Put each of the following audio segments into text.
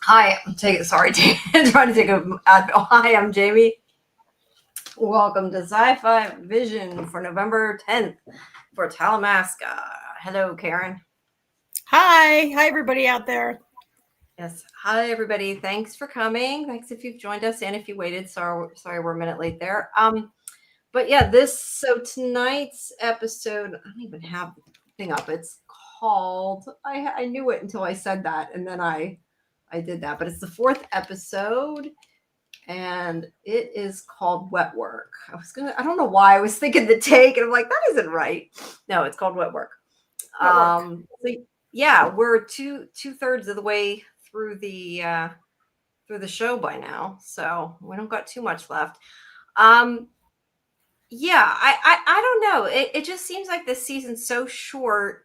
Hi, I'm taking. Sorry, trying to take a. Hi, I'm Jamie. Welcome to Sci-Fi-Vision for November 10th for Talamasca. Hello, Karen. Hi everybody out there. Yes. Hi, everybody. Thanks for coming. Thanks if you've joined us and if you waited. Sorry, we're a minute late there. But yeah, tonight's episode. I don't even have the thing up. It's called. I knew it until I said that, and then I did that. But it's the fourth episode and it is called Wet Work. I don't know why I was thinking the take, and I'm like, that isn't right. No, it's called Wet Work. At work. So yeah, we're two-thirds of the way through the show by now, so we don't got too much left. Um, yeah, I don't know. It just seems like this season's so short,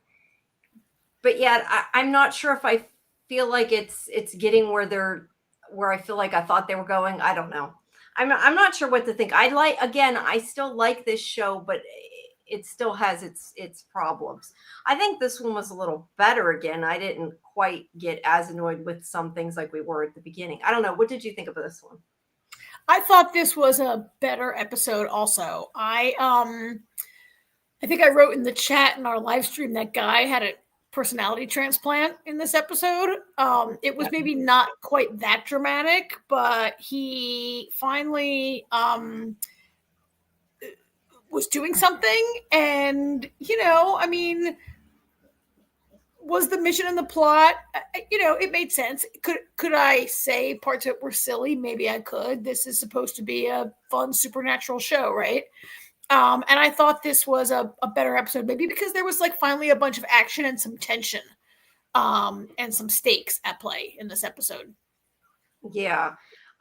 but yet I'm not sure if I feel like it's getting where I feel like I thought they were going. I don't know. I'm not sure what to think. I still like this show, but it still has its problems. I think this one was a little better again. I didn't quite get as annoyed with some things like we were at the beginning. I don't know. What did you think of this one? I thought this was a better episode also. I think I wrote in the chat in our live stream that guy had a personality transplant in this episode. It was maybe not quite that dramatic, but he finally was doing something, and I mean, was the mission and the plot, it made sense. Could I say parts of it were silly? Maybe I could. This is supposed to be a fun supernatural show, right? And I thought this was a better episode, maybe because there was like finally a bunch of action and some tension, and some stakes at play in this episode. Yeah.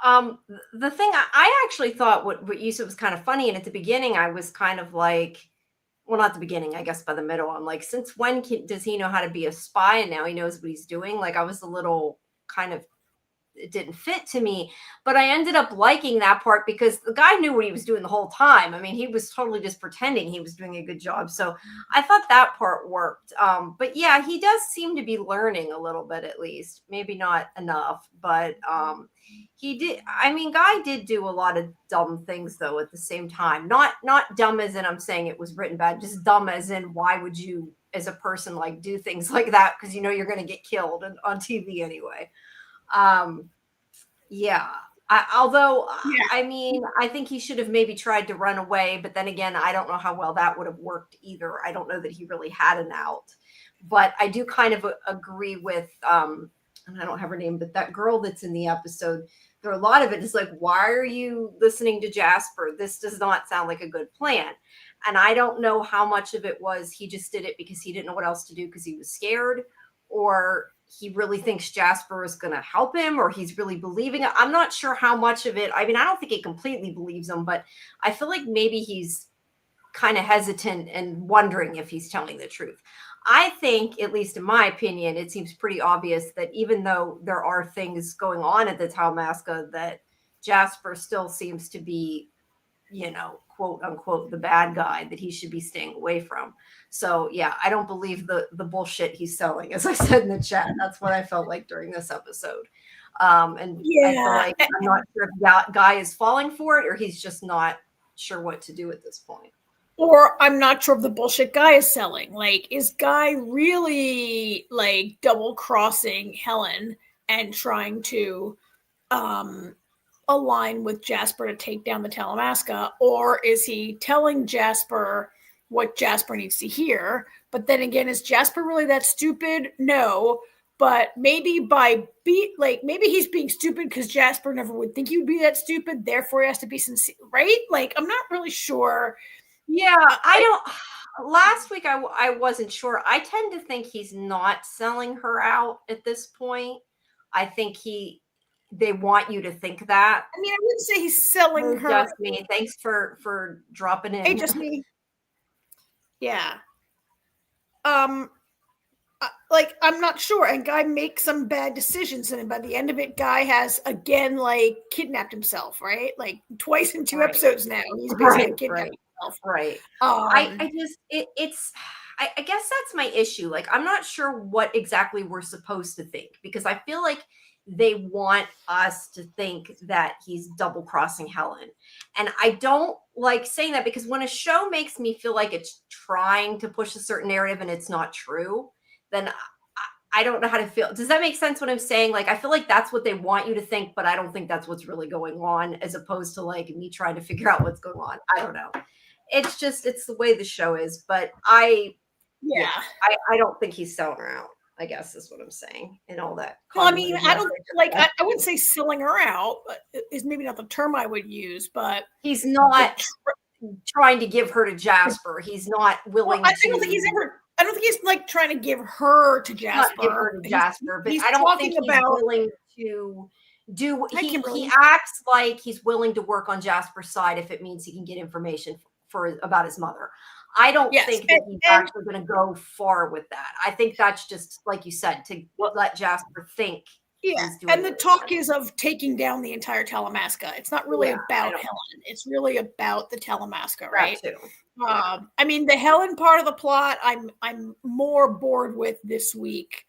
The thing I actually thought what you said was kind of funny, and at the beginning I was kind of like, well, not the beginning, I guess by the middle. I'm like, since when does he know how to be a spy? And now he knows what he's doing. Like, I was a little kind of, it didn't fit to me, but I ended up liking that part because the guy knew what he was doing the whole time. I mean, he was totally just pretending he was doing a good job. So I thought that part worked. But yeah, he does seem to be learning a little bit, at least. Maybe not enough, but he did. I mean, guy did do a lot of dumb things though at the same time. Not dumb as in I'm saying it was written bad, just dumb as in why would you as a person like do things like that because you know you're going to get killed on TV anyway. Um, yeah. Although, Yeah. I mean, I think he should have maybe tried to run away, but then again, I don't know how well that would have worked either. I don't know that he really had an out. But I do kind of agree with, and I don't have her name, but that girl that's in the episode. There are a lot of it is like, why are you listening to Jasper? This does not sound like a good plan. And I don't know how much of it was he just did it because he didn't know what else to do because he was scared, or he really thinks Jasper is going to help him, or he's really believing it. I'm not sure how much of it. I mean, I don't think he completely believes him, but I feel like maybe he's kind of hesitant and wondering if he's telling the truth. I think, at least in my opinion, it seems pretty obvious that even though there are things going on at the Talamasca, that Jasper still seems to be, quote unquote, the bad guy that he should be staying away from. So yeah, I don't believe the bullshit he's selling, as I said in the chat. That's what I felt like during this episode. And I feel Yeah. like I'm not sure if that guy is falling for it or he's just not sure what to do at this point. Or I'm not sure if the bullshit guy is selling. Like, is Guy really like double crossing Helen and trying to um align with Jasper to take down the Talamasca, or is he telling Jasper what Jasper needs to hear? But then again, is Jasper really that stupid? No. But maybe maybe he's being stupid because Jasper never would think he would be that stupid. Therefore, he has to be sincere, right? Like, I'm not really sure. Yeah, I don't. Last week, I wasn't sure. I tend to think he's not selling her out at this point. I think they want you to think that. I mean, I wouldn't say he's selling Oh, her. just me. Thanks for dropping Hey, in. just me. Yeah. Um, like, I'm not sure. And Guy makes some bad decisions, and by the end of it, Guy has again like kidnapped himself, right? Like twice in two Right, episodes now, he's right, basically kidnapped right, himself. right. I Um, just it's. I guess that's my issue. Like, I'm not sure what exactly we're supposed to think because I feel like they want us to think that he's double crossing Helen. And I don't like saying that, because when a show makes me feel like it's trying to push a certain narrative and it's not true, then I don't know how to feel. Does that make sense what I'm saying? Like, I feel like that's what they want you to think, but I don't think that's what's really going on, as opposed to like me trying to figure out what's going on. I don't know. It's just, it's the way the show is. But I don't think he's selling her out, I guess is what I'm saying. And all that. Well, I mean, I don't like, I wouldn't say selling her out is maybe not the term I would use, but he's not trying to give her to Jasper. He's not willing I don't think he's like trying to give her to Jasper. Not give her to Jasper, but I don't think he's willing to do. He acts like he's willing to work on Jasper's side if it means he can get information about his mother. I don't think that he's actually going to go far with that. I think that's just, like you said, to let Jasper think. Yeah, and the talk is of taking down the entire Talamasca. It's not really about Helen. It's really about the Talamasca, right? That too. I mean, the Helen part of the plot, I'm more bored with this week.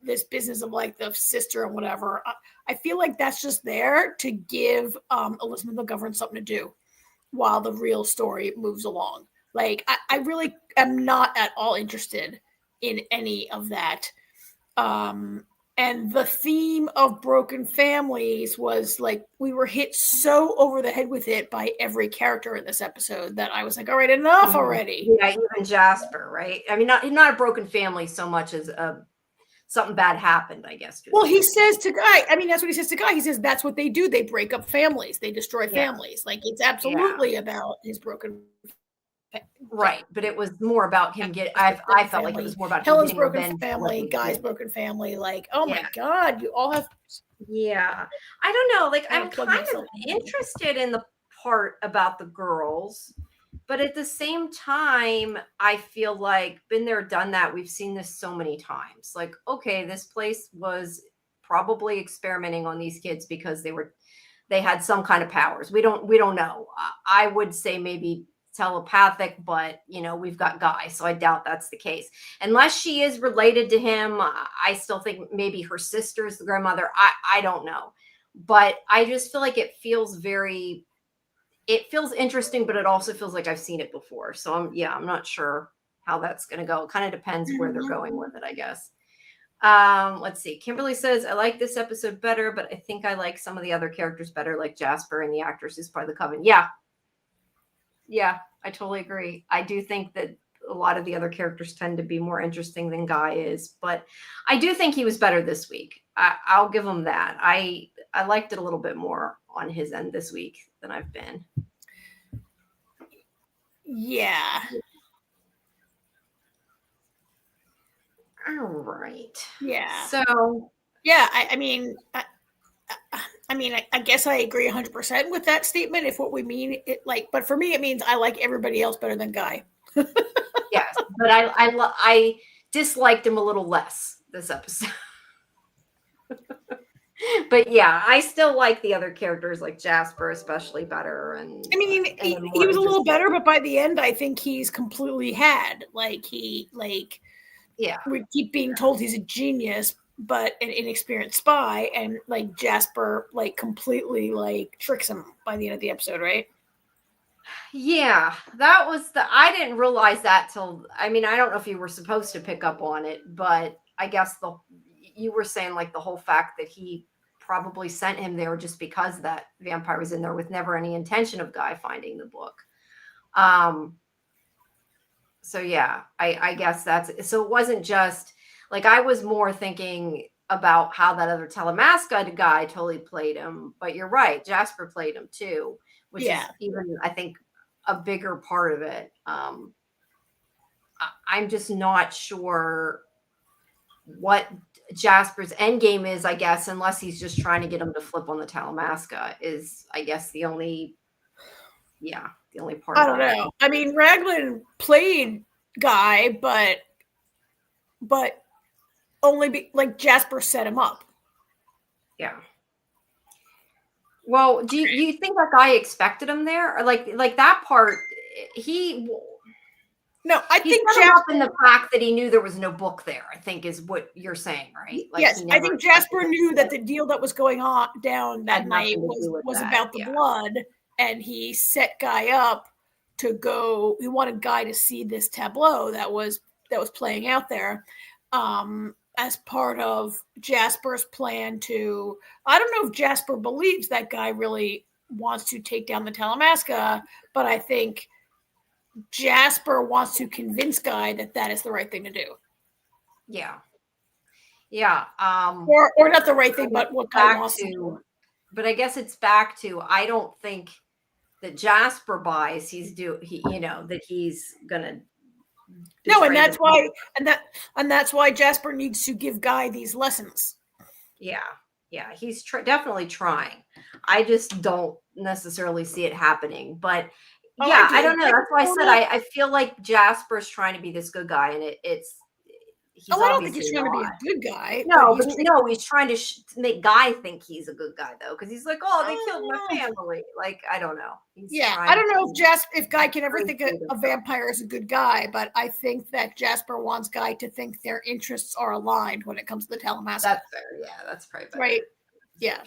This business of like the sister and whatever. I feel like that's just there to give Elizabeth McGovern something to do while the real story moves along. Like, I really am not at all interested in any of that. And the theme of broken families was like, we were hit so over the head with it by every character in this episode that I was like, all right, enough already. Yeah, even Jasper, right? I mean, not a broken family so much as something bad happened, I guess. Well, he says to Guy, I mean, that's what he says to Guy. He says that's what they do. They break up families. They destroy families. Like, it's absolutely about his broken right, but it was more about him I felt like it was more about Helen's broken family, Guy's broken family. Like, oh my God, you all have. Yeah, I don't know. Like, I'm kind of interested in the part about the girls, but at the same time, I feel like been there, done that. We've seen this so many times. Like, okay, this place was probably experimenting on these kids because they had some kind of powers. We don't know. I would say maybe telepathic, but we've got Guy, so I doubt that's the case, unless she is related to him. I still think maybe her sister's the grandmother. I don't know, but I just feel like it feels interesting, but it also feels like I've seen it before. So I'm not sure how that's going to go. It kind of depends where they're going with it, I guess. Let's see. Kimberly says, I like this episode better, but I think I like some of the other characters better, like Jasper and the actress who's part of the coven. Yeah, I totally agree. I do think that a lot of the other characters tend to be more interesting than Guy is, but I do think he was better this week. I'll give him that. I liked it a little bit more on his end this week than I've been. Yeah. All right. Yeah. So. Yeah, I mean, I guess I agree 100% with that statement. If what we mean, but for me, it means I like everybody else better than Guy. Yes, but I disliked him a little less this episode. But yeah, I still like the other characters, like Jasper especially, better. And I mean, he was a little better, but by the end, I think he's completely had. We keep being told he's a genius, but an inexperienced spy, and like Jasper completely tricks him by the end of the episode, right? Yeah, that was I didn't realize that till, I mean, I don't know if you were supposed to pick up on it, but I guess you were saying like the whole fact that he probably sent him there just because that vampire was in there with never any intention of Guy finding the book. So yeah, I guess so it wasn't just like, I was more thinking about how that other Talamasca guy totally played him, but you're right, Jasper played him too, which is even, I think, a bigger part of it. I'm just not sure what Jasper's end game is, I guess, unless he's just trying to get him to flip on the Talamasca is, I guess, the only part. I don't know. I mean, Raglan played Guy, but only Jasper set him up. Yeah. Well, do you think that Guy expected him there, or like that part? No, I He think set him up Jasper. in the fact that he knew there was no book there, I think is what you're saying, right? Like Yes, he I never think expected Jasper it knew to that the deal that was going on down had that night nothing to do with was that. about the Yeah. blood, and he set Guy up to go. He wanted Guy to see this tableau that was playing out there, as part of Jasper's plan to. I don't know if Jasper believes that Guy really wants to take down the Talamasca, but I think Jasper wants to convince Guy that that is the right thing to do. Yeah. Yeah. Or not the right thing, but what Guy wants to do. But I guess it's back to I don't think that Jasper buys that he's gonna No, and betray that's the people. why that's why Jasper needs to give Guy these lessons. Yeah, he's definitely trying. I just don't necessarily see it happening. But Oh, I yeah, I do. don't know. That's why I said I feel like Jasper's trying to be this good guy, and it's he's Oh, I don't think obviously he's trying to be a not. good guy, but No, but no, he's trying to make Guy think he's a good guy though, because he's like, oh, they killed my family. Like I don't know. He's yeah, I trying don't know if Guy can ever to think a vampire is a good guy, but I think that Jasper wants Guy to think their interests are aligned when it comes to the Talamasca. That's fair. Yeah, that's probably better. Right. Yeah.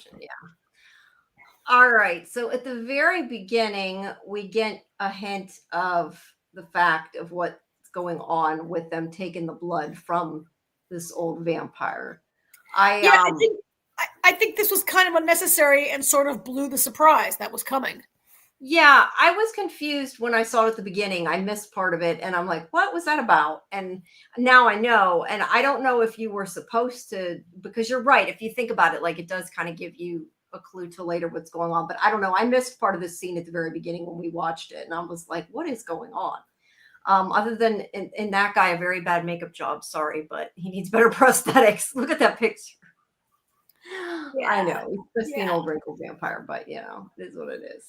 All right. So at the very beginning, we get a hint of the fact of what's going on with them taking the blood from this old vampire. I think this was kind of unnecessary and sort of blew the surprise that was coming. Yeah, I was confused when I saw it at the beginning. I missed part of it and I'm like, what was that about? And now I know. And I don't know if you were supposed to, because you're right. If you think about it, like it does kind of give you a clue to later what's going on. But I don't know. I missed part of this scene at the very beginning when we watched it. And I was like, what is going on? Other than in that guy, a very bad makeup job. Sorry, but he needs better prosthetics. Look at that picture. Yeah. I know. He's just an old wrinkled vampire, but it is what it is.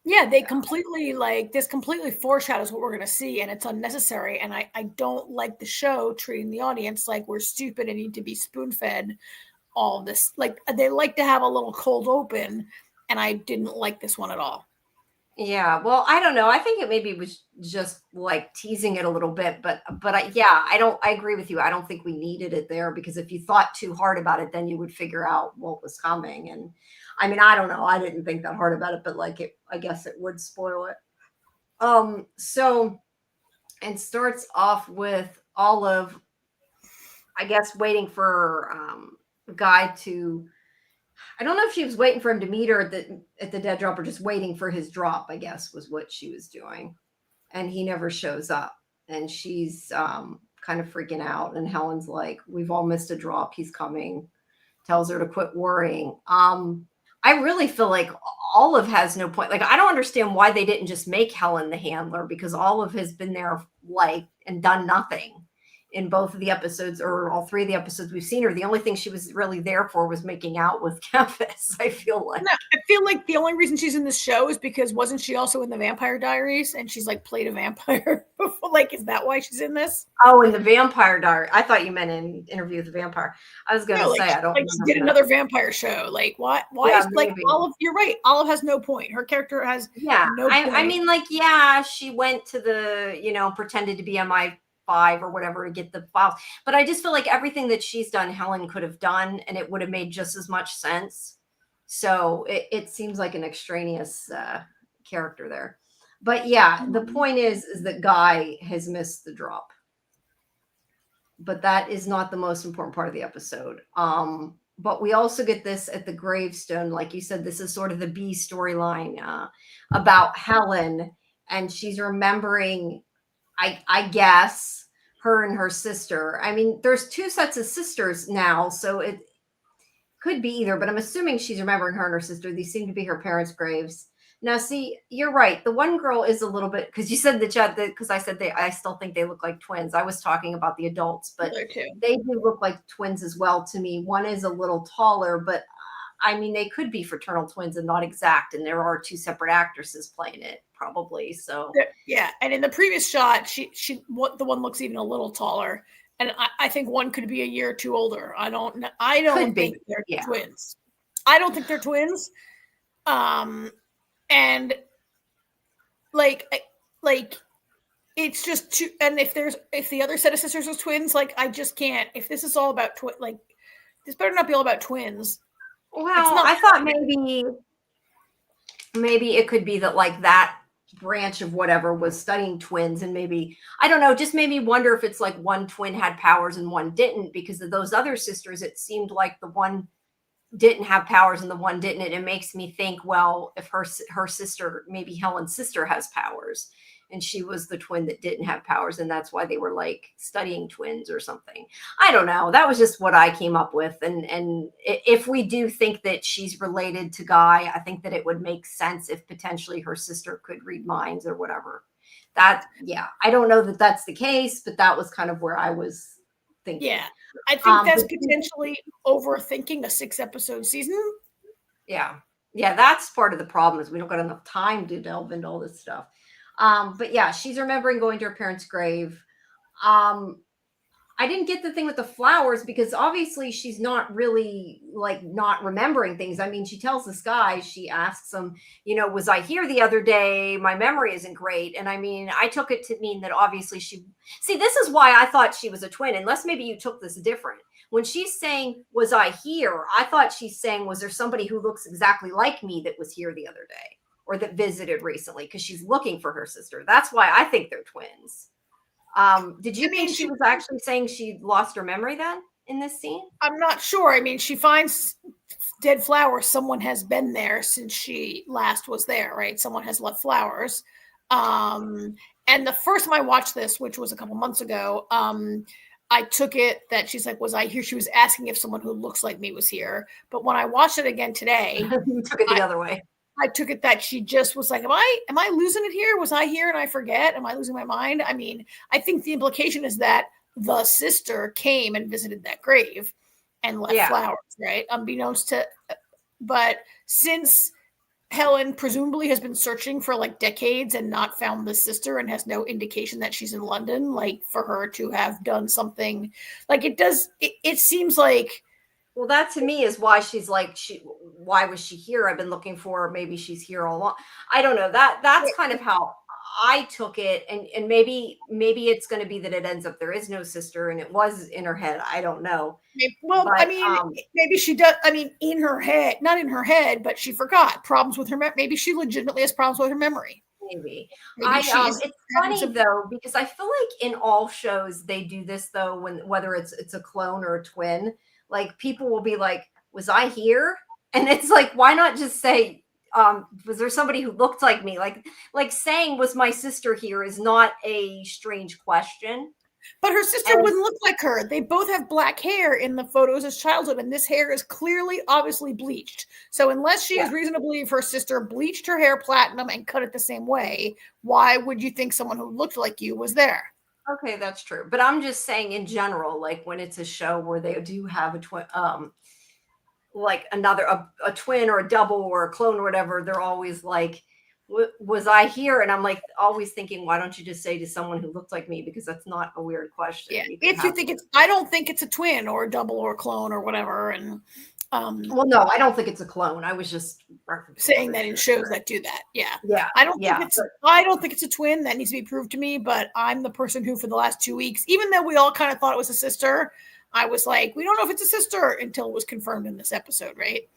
Yeah, they completely this completely foreshadows what we're going to see, and it's unnecessary. And I don't like the show treating the audience like we're stupid and need to be spoon fed all of this. Like they like to have a little cold open, and I didn't like this one at all. Yeah, well, I don't know. I think it maybe was just like teasing it a little bit, but I agree with you. I don't think we needed it there because if you thought too hard about it, then you would figure out what was coming. And I mean, I don't know. I didn't think that hard about it, but I guess it would spoil it. So it starts off with Olive, I guess, waiting for Guy to. I don't know if she was waiting for him to meet her at the dead drop or just waiting for his drop, I guess was what she was doing. And he never shows up. And she's kind of freaking out. And Helen's like, we've all missed a drop. He's coming. Tells her to quit worrying. I really feel like Olive has no point. Like, I don't understand why they didn't just make Helen the handler because Olive has been there and done nothing in both of the episodes or all three of the episodes we've seen her. The only thing she was really there for was making out with Campus, I feel like. No, I feel like the only reason she's in this show is because wasn't she also in the Vampire Diaries and she's played a vampire before? Is that why she's in this? Oh, in the Vampire Diary. I thought you meant in Interview with the Vampire. I was going to say, I don't she did another vampire show. Why is Olive, you're right. Olive has no point. Her character has no point. I mean, she went to the, pretended to be MI5 or whatever to get the files. But I just feel like everything that she's done, Helen could have done, and it would have made just as much sense. So it seems like an extraneous character there. But yeah, the point is that Guy has missed the drop. But that is not the most important part of the episode. But we also get this at the gravestone. Like you said, this is sort of the B storyline about Helen. And she's remembering, I guess, her and her sister. I mean, there's two sets of sisters now. So it could be either. But I'm assuming she's remembering her and her sister. These seem to be her parents' graves. Now, see, you're right. The one girl is a little bit, because you said because I said I still think they look like twins. I was talking about the adults, but they do look like twins as well to me. One is a little taller, but I mean, they could be fraternal twins and not exact. And there are two separate actresses playing it, probably. So yeah, and in the previous shot, the one looks even a little taller, and I think one could be a year or two older. I don't think they're twins. I don't think they're twins. And it's just too, and if the other set of sisters was twins, like I just can't. If this is all about like this better not be all about twins. It's Well, not. I thought maybe it could be that like that branch of whatever was studying twins, and maybe I don't know, just made me wonder if it's like one twin had powers and one didn't, because of those other sisters it seemed like the one didn't have powers and the one didn't. And it makes me think, well, if her sister, maybe Helen's sister, has powers and she was the twin that didn't have powers, and that's why they were like studying twins or something. I don't know, that was just what I came up with. And if we do think that she's related to Guy, I think that it would make sense if potentially her sister could read minds or whatever. That, yeah, I don't know that that's the case, but that was kind of where I was thinking. Yeah, I think that's But potentially overthinking a 6-episode season. yeah, that's part of the problem, is we don't got enough time to delve into all this stuff. But yeah, she's remembering going to her parents' grave. I didn't get the thing with the flowers, because obviously she's not really like not remembering things. I mean, she tells this guy, she asks him, was I here the other day? My memory isn't great. And I mean, I took it to mean that obviously this is why I thought she was a twin, unless maybe you took this different. When she's saying, was I here? I thought she's saying, was there somebody who looks exactly like me that was here the other day or that visited recently? Because she's looking for her sister. That's why I think they're twins. Did you think she was actually saying she lost her memory then in this scene? I'm not sure. I mean, she finds dead flowers. Someone has been there since she last was there, right? Someone has left flowers. And the first time I watched this, which was a couple months ago, I took it that she's like, was I here? She was asking if someone who looks like me was here. But when I watched it again today, you took it the other way. I took it that she just was like, am I losing it here? Was I here and I forget? Am I losing my mind? I mean, I think the implication is that the sister came and visited that grave and left flowers, right? Unbeknownst to, but since Helen presumably has been searching for like decades and not found the sister and has no indication that she's in London, like for her to have done something like it seems like. Well, that to me is why she's like, why was she here? I've been looking for her. Maybe she's here all along. I don't know. That's kind of how I took it. And maybe it's going to be that it ends up there is no sister and it was in her head. I don't know. Well, but, I mean, maybe she does. I mean, in her head, not in her head, but she forgot problems with her. Maybe she legitimately has problems with her memory. Maybe it's funny though, because I feel like in all shows they do this though, whether it's a clone or a twin. Like people will be like, was I here? And it's like, why not just say, was there somebody who looked like me? Like saying, was my sister here is not a strange question. But her sister wouldn't look like her. They both have black hair in the photos as childhood, and this hair is clearly, obviously bleached. So unless she has reason to believe her sister bleached her hair platinum and cut it the same way, why would you think someone who looked like you was there? Okay, that's true. But I'm just saying in general, like when it's a show where they do have a twin, like a twin or a double or a clone or whatever, they're always like, was I here? And I'm like always thinking, why don't you just say to someone who looked like me? Because that's not a weird question. Yeah, if you think I don't think it's a twin or a double or a clone or whatever. And well, no, I don't think it's a clone. I was just saying that in shows that do that. Yeah. I don't think it's a twin. That needs to be proved to me, but I'm the person who for the last 2 weeks, even though we all kind of thought it was a sister, I was like, we don't know if it's a sister until it was confirmed in this episode, right?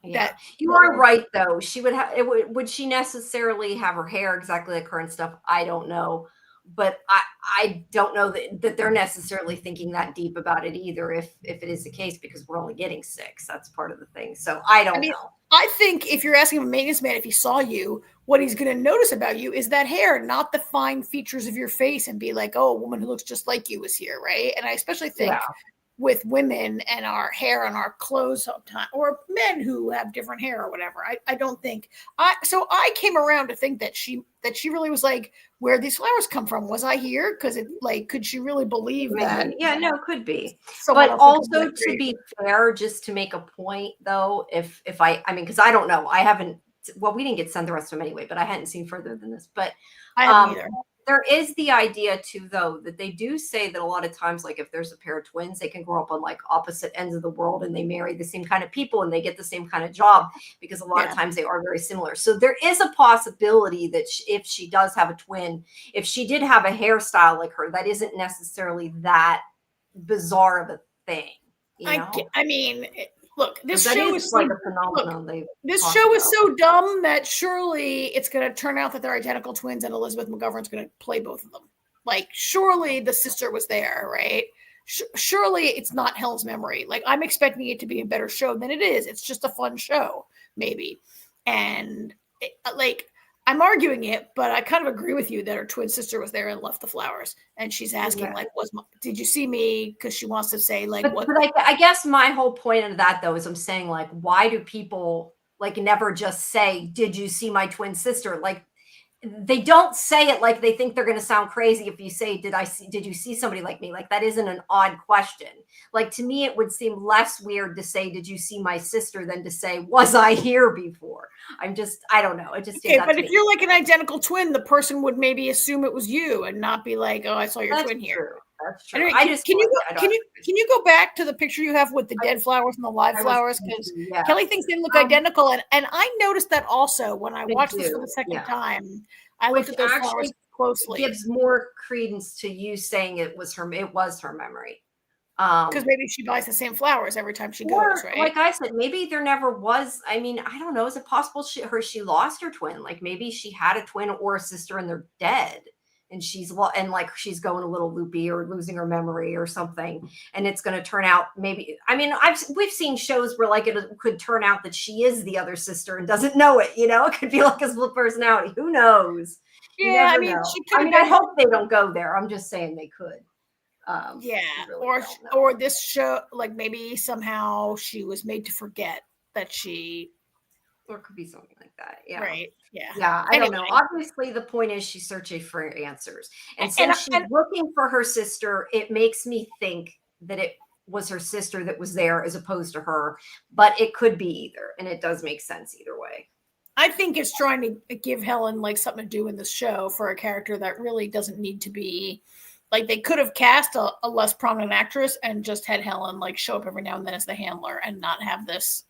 Yeah. That you are right though. She would have would she necessarily have her hair exactly like her and stuff? I don't know. But I don't know that they're necessarily thinking that deep about it either, if it is the case, because we're only getting 6. That's part of the thing. So I don't know. I think if you're asking a maintenance man if he saw you, what he's going to notice about you is that hair, not the fine features of your face, and be like, oh, a woman who looks just like you is here, right? And I especially think with women and our hair and our clothes sometimes, or men who have different hair or whatever. I don't think so I came around to think that she really was like, where these flowers come from? Was I here? Because it like, could she really believe that? Yeah, no, could be. But also to be fair, just to make a point though, if I mean, because I don't know, I haven't, well, we didn't get sent the rest of them anyway, but I hadn't seen further than this. But I haven't either. There is the idea too, though, that they do say that a lot of times, like if there's a pair of twins, they can grow up on like opposite ends of the world and they marry the same kind of people and they get the same kind of job because a lot of Yeah. times they are very similar. So there is a possibility that if she does have a twin, if she did have a hairstyle like her, that isn't necessarily that bizarre of a thing, you know? I mean, look, But this that show is is like so a look. phenomenon they This talk show is about. so dumb that surely it's going to turn out that they're identical twins, and Elizabeth McGovern's going to play both of them. Like, surely the sister was there, right? Surely it's not Hell's Memory. Like, I'm expecting it to be a better show than it is. It's just a fun show, maybe. And like, I'm arguing it, but I kind of agree with you that her twin sister was there and left the flowers. And she's asking, Yeah. like, did you see me? Because she wants to say, like, But I guess my whole point of that though is I'm saying like, why do people like never just say, "Did you see my twin sister?" Like they don't say it like they think they're going to sound crazy if you say, did you see somebody like me?" Like that isn't an odd question. Like to me it would seem less weird to say, "Did you see my sister?" than to say, "Was I here before?" I don't know, it just okay, stands out but to if me. you're like an identical twin, the person would maybe assume it was you and not be like, "Oh, I saw your That's twin here." true, that's true. Anyway, I just can feel you like go? I don't, Can you go back to the picture you have with the dead flowers and the live I was flowers? Because thinking, yeah. Kelly thinks they look identical, and I noticed that also when I They watched this for do, the second yeah. time. I looked Which at those flowers actually closely gives more credence to you saying it was her memory. because Um, maybe she buys the same flowers every time she goes, or right? like I said, maybe there never was. I mean, I don't know. Is it possible she lost her twin? Like maybe she had a twin or a sister and they're dead, and and like she's going a little loopy or losing her memory or something, and it's going to turn out maybe. I mean, we've seen shows where like it could turn out that she is the other sister and doesn't know it. You know, it could be like a split personality. Who knows? You Yeah, I never mean, know. she could I have mean, I been. hope they don't go there. I'm just saying they could. Yeah, You really don't know. or this show, like maybe somehow she was made to forget that she. Or it could be something like that. Yeah. Right. Yeah. Yeah, I don't know. Anyway, Obviously, the point is she's searching for answers. And and since she's and looking for her sister, it makes me think that it was her sister that was there as opposed to her, but it could be either. And it does make sense either way. I think it's trying to give Helen like something to do in this show for a character that really doesn't need to be. Like they could have cast a less prominent actress and just had Helen like show up every now and then as the handler and not have this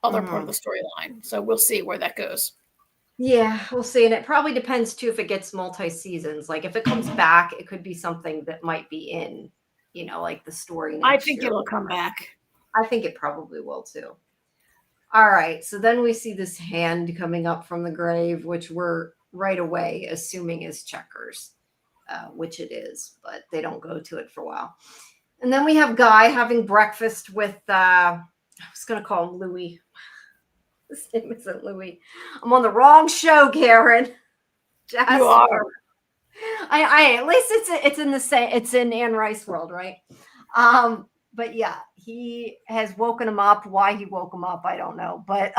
other part of the storyline. So we'll see where that goes. Yeah, we'll see. And it probably depends too if it gets multi seasons. Like if it comes back, it could be something that might be in, like the story I next think year. it'll come back. I think it probably will too. All right. So then we see this hand coming up from the grave, which we're right away assuming is Checkers, which it is, but they don't go to it for a while. And then we have Guy having breakfast with, I was going to call him Louis. His name isn't Louis. I'm on the wrong show, Karen. Jasper. You are. At least it's in the same, it's in Anne Rice world, right? But yeah, he has woken him up. Why he woke him up, I don't know. But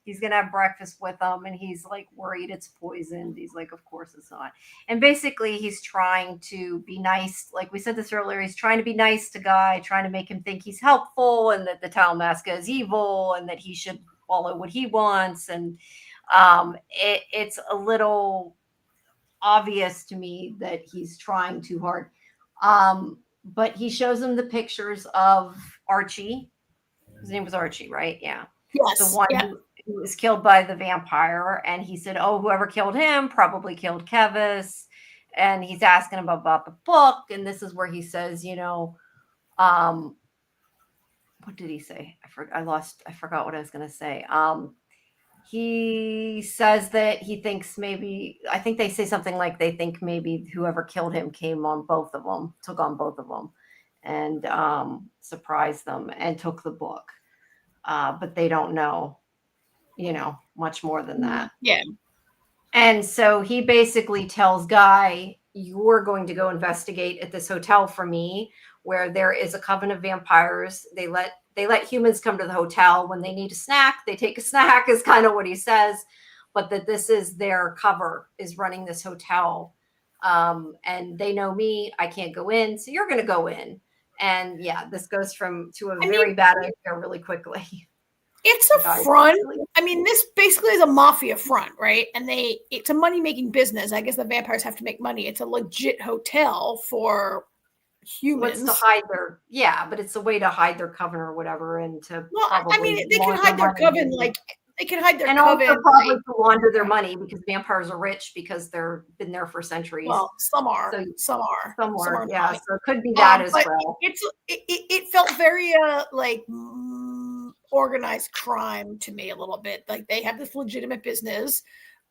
he's gonna have breakfast with them, and he's like worried it's poisoned. He's like, of course it's not. And basically, he's trying to be nice. Like we said this earlier, he's trying to be nice to Guy, trying to make him think he's helpful, and that the Talamasca is evil, and that he should follow what he wants. And it's a little obvious to me that he's trying too hard. But he shows him the pictures of Archie. His name was Archie, right? Yeah. The Yes. one Yeah. who was killed by the vampire. And he said, "Oh, whoever killed him probably killed Kevis." And he's asking him about the book. And this is where he says, what did he say? I forgot what I was going to say. He says that he thinks maybe, I think they say something like they think maybe whoever killed him came on both of them, took on both of them, and surprised them and took the book. But they don't know, much more than that. Yeah. And so he basically tells Guy, "You're going to go investigate at this hotel for me, where there is a coven of vampires. They let humans come to the hotel when they need a snack. They take a snack," is kind of what he says, but that this is their cover is running this hotel. And they know me. I can't go in, so you're going to go in. And yeah, this goes to a very bad idea really quickly. It's The a guy. front. I mean, this basically is a mafia front, right? And it's a money-making business. I guess the vampires have to make money. It's a legit hotel for What's to humans. hide their, yeah, but it's a way to hide their coven or whatever, and to Well, I mean, probably they can launder hide their money. coven, like they can hide their And also coven. probably Like, to launder their money, because vampires are rich because they're been there for centuries. well, some are, So some somewhere, are yeah. not. So it could be that as But well. it felt very like organized crime to me a little bit. Like they have this legitimate business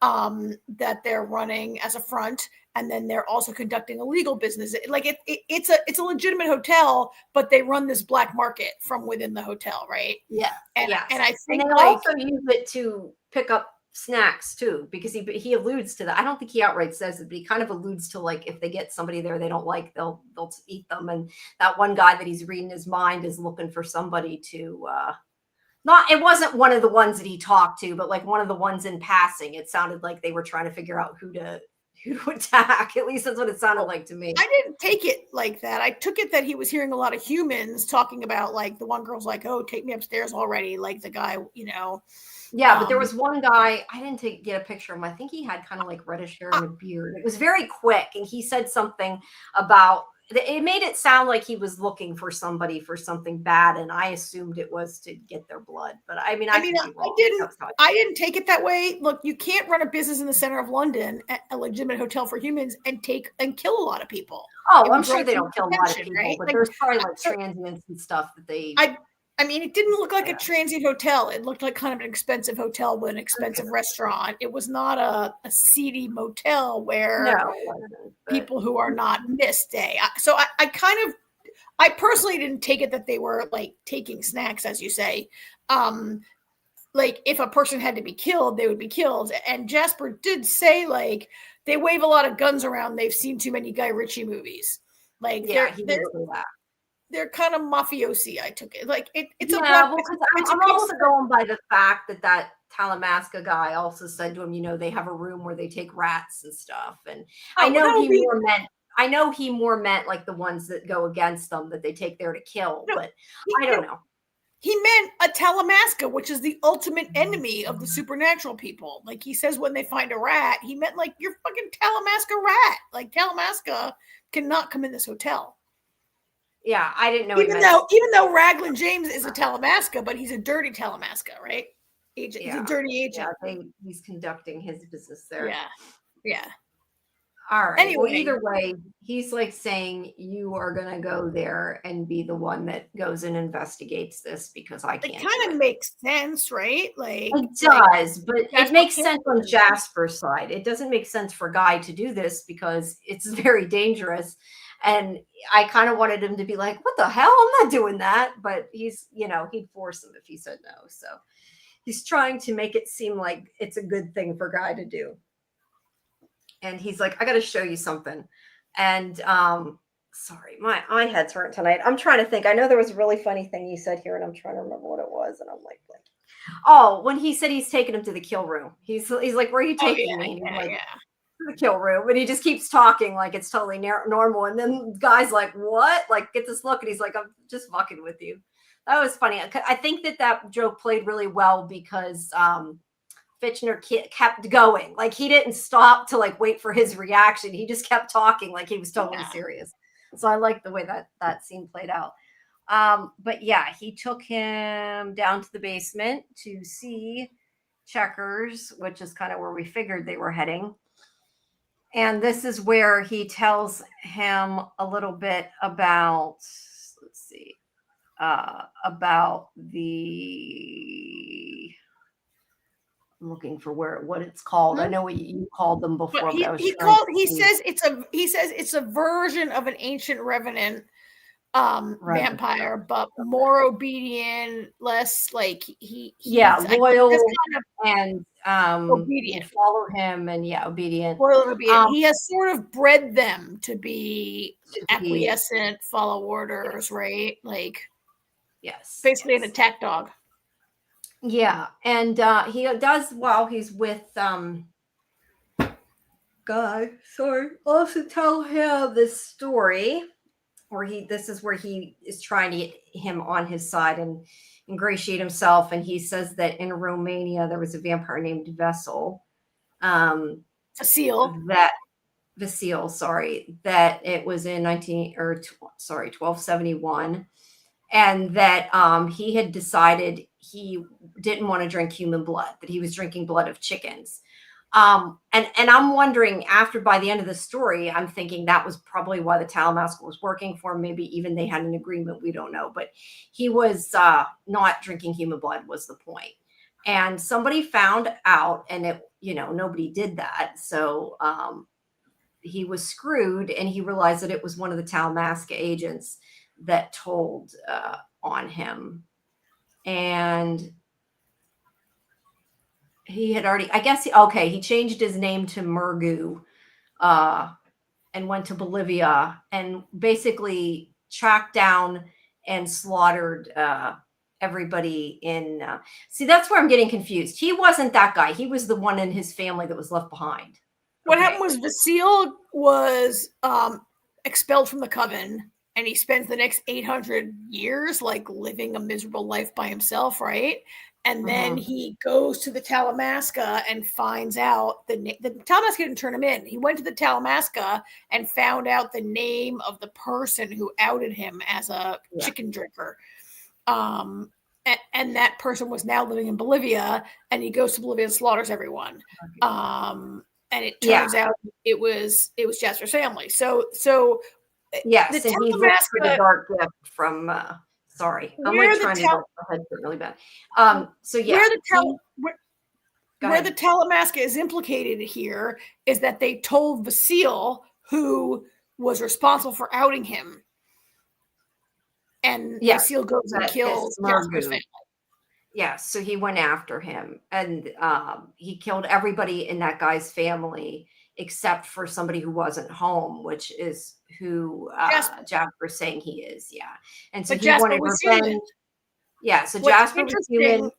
that they're running as a front, and then they're also conducting a legal business. Like it's a legitimate hotel, but they run this black market from within the hotel, right? Yes, yes. And I And they think like also use it to pick up snacks too, because he alludes to that. I don't think he outright says it, but he kind of alludes to, like, if they get somebody there they don't like, they'll eat them. And that one guy that he's reading his mind is looking for somebody to not, it wasn't one of the ones that he talked to, but like one of the ones in passing. It sounded like they were trying to figure out who to attack. At least that's what it sounded like to me. I didn't take it like that. I took it that he was hearing a lot of humans talking about, like, the one girl's like, "Oh, take me upstairs already." Like the guy, Yeah, but there was one guy, I didn't get a picture of him. I think he had kind of like reddish hair and a beard. It was very quick, and he said something about it, made it sound like he was looking for somebody for something bad, and I assumed it was to get their blood. But I mean, I could be wrong. I didn't take it that way. Look, you can't run a business in the center of London, a legitimate hotel for humans, and kill a lot of people. Oh, I'm sure they don't kill a lot of people, right? but there's probably like transients and stuff that they. I mean, it didn't look like a transient hotel. It looked like kind of an expensive hotel with an expensive restaurant. It was not a seedy motel where people who are not missed day. So I personally didn't take it that they were like taking snacks, as you say. Like if a person had to be killed, they would be killed. And Jasper did say, like, they wave a lot of guns around. They've seen too many Guy Ritchie movies. Like they're kind of mafiosi. I took it like it's I'm also going by the fact that Talamasca guy also said to him, they have a room where they take rats and stuff. And I know he more meant like the ones that go against them, that they take there to kill, but I don't know. He meant a Talamasca, which is the ultimate enemy of the supernatural people. Like he says, when they find a rat, he meant like, you're fucking Talamasca rat. Like Talamasca cannot come in this hotel. Yeah, I didn't know. Even though Raglan James is a Talamasca, but he's a dirty Talamasca, right? He's a dirty agent. Yeah, he's conducting his business there. Yeah. All right. Anyway, well, either way, he's like saying, you are going to go there and be the one that goes and investigates this, because I can't. It kind of makes sense, right? Like it does, but it makes sense on Jasper's side. It doesn't make sense for Guy to do this because it's very dangerous. And I kind of wanted him to be like, what the hell? I'm not doing that. But he's, he'd force him if he said no. So he's trying to make it seem like it's a good thing for Guy to do. And he's like, I got to show you something. And sorry, my head's hurting tonight. I'm trying to think. I know there was a really funny thing you said here, and I'm trying to remember what it was. And I'm like, oh, when he said he's taking him to the kill room. He's like, where are you taking me? To the kill room. And he just keeps talking like it's totally normal. And then the guy's like, what? Like, get this look. And he's like, I'm just fucking with you. That was funny. I think that joke played really well because Fitchner kept going. Like, he didn't stop to like wait for his reaction. He just kept talking like he was totally serious. So I like the way that scene played out. But yeah, he took him down to the basement to see Checkers, which is kind of where we figured they were heading. And this is where he tells him a little bit about, about the, I'm looking for what it's called. I know what you called them before. He says it's a version of an ancient revenant vampire, but more obedient, less like loyal and obedient. Follow him and obedient. Loyal and obedient. He has sort of bred them to be acquiescent, follow orders, right? Like, yes, basically an attack dog. Yeah, and he does while he's with Guy. Sorry, also tell him this story. This is where he is trying to get him on his side, and ingratiate himself, and he says that in Romania there was a vampire named Vessel. Cecile. That Vasile, sorry, that it was in 1271, and that he had decided he didn't want to drink human blood, that he was drinking blood of chickens. And I'm wondering, after by the end of the story, I'm thinking that was probably why the Talamasca was working for him. Maybe even they had an agreement. We don't know, but he was not drinking human blood was the point. And somebody found out, and it, nobody did that. So he was screwed, and he realized that it was one of the Talamasca agents that told on him. And he had already, I guess, he changed his name to Murgu and went to Bolivia and basically tracked down and slaughtered everybody in. See, that's where I'm getting confused. He wasn't that guy. He was the one in his family that was left behind. What happened was Vasile was expelled from the coven, and he spends the next 800 years like living a miserable life by himself, right? And then he goes to the Talamasca and finds out the Talamasca didn't turn him in. He went to the Talamasca and found out the name of the person who outed him as a chicken drinker. And that person was now living in Bolivia, and he goes to Bolivia and slaughters everyone. And it turns out it was Jasper's family. So yes, the and he looks for the dark gift from. Sorry, I'm like trying to go ahead really bad. So yeah, where the Talamasca is implicated here is that they told Vasile, who was responsible for outing him, and Vasile goes and kills Jasper's family. Yes, so he went after him, and he killed everybody in that guy's family except for somebody who wasn't home, which is who Jasper's saying he is. Yeah. And so he wanted revenge. Human. Yeah. So Jasper was human,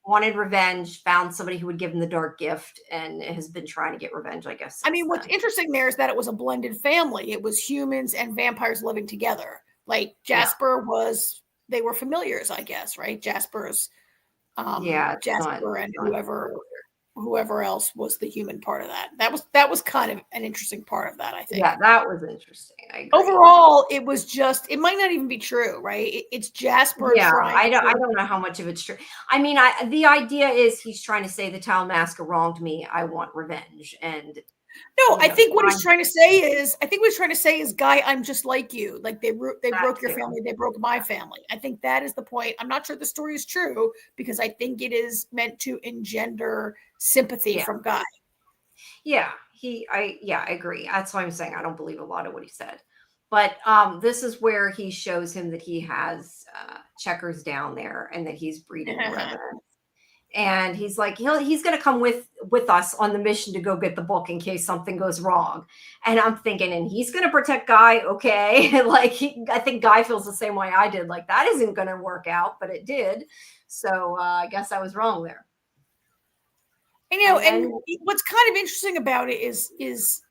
wanted revenge, found somebody who would give him the dark gift, and has been trying to get revenge, I guess. I mean, what's interesting there is that it was a blended family. It was humans and vampires living together. Like Jasper they were familiars, I guess, right? Jasper's Jasper and whoever else was the human part of that. That was kind of an interesting part of that, I think. Yeah, that was interesting. I agree. Overall, it was just, it might not even be true, right? It's Jasper. Yeah, I don't know how much of it's true. I mean, the idea is he's trying to say the Talamasca wronged me. I want revenge. And no, I think what he's trying to say is, Guy, I'm just like you. Like they broke your family, they broke my family. I think that is the point. I'm not sure the story is true, because I think it is meant to engender sympathy from Guy. Yeah, I agree. That's why I'm saying I don't believe a lot of what he said. But this is where he shows him that he has checkers down there, and that he's breeding the revenants. And he's like, he's going to come with us on the mission to go get the book in case something goes wrong. And I'm thinking, and he's going to protect Guy, okay? Like, I think Guy feels the same way I did. Like, that isn't going to work out, but it did. So I guess I was wrong there. I know, and what's kind of interesting about it is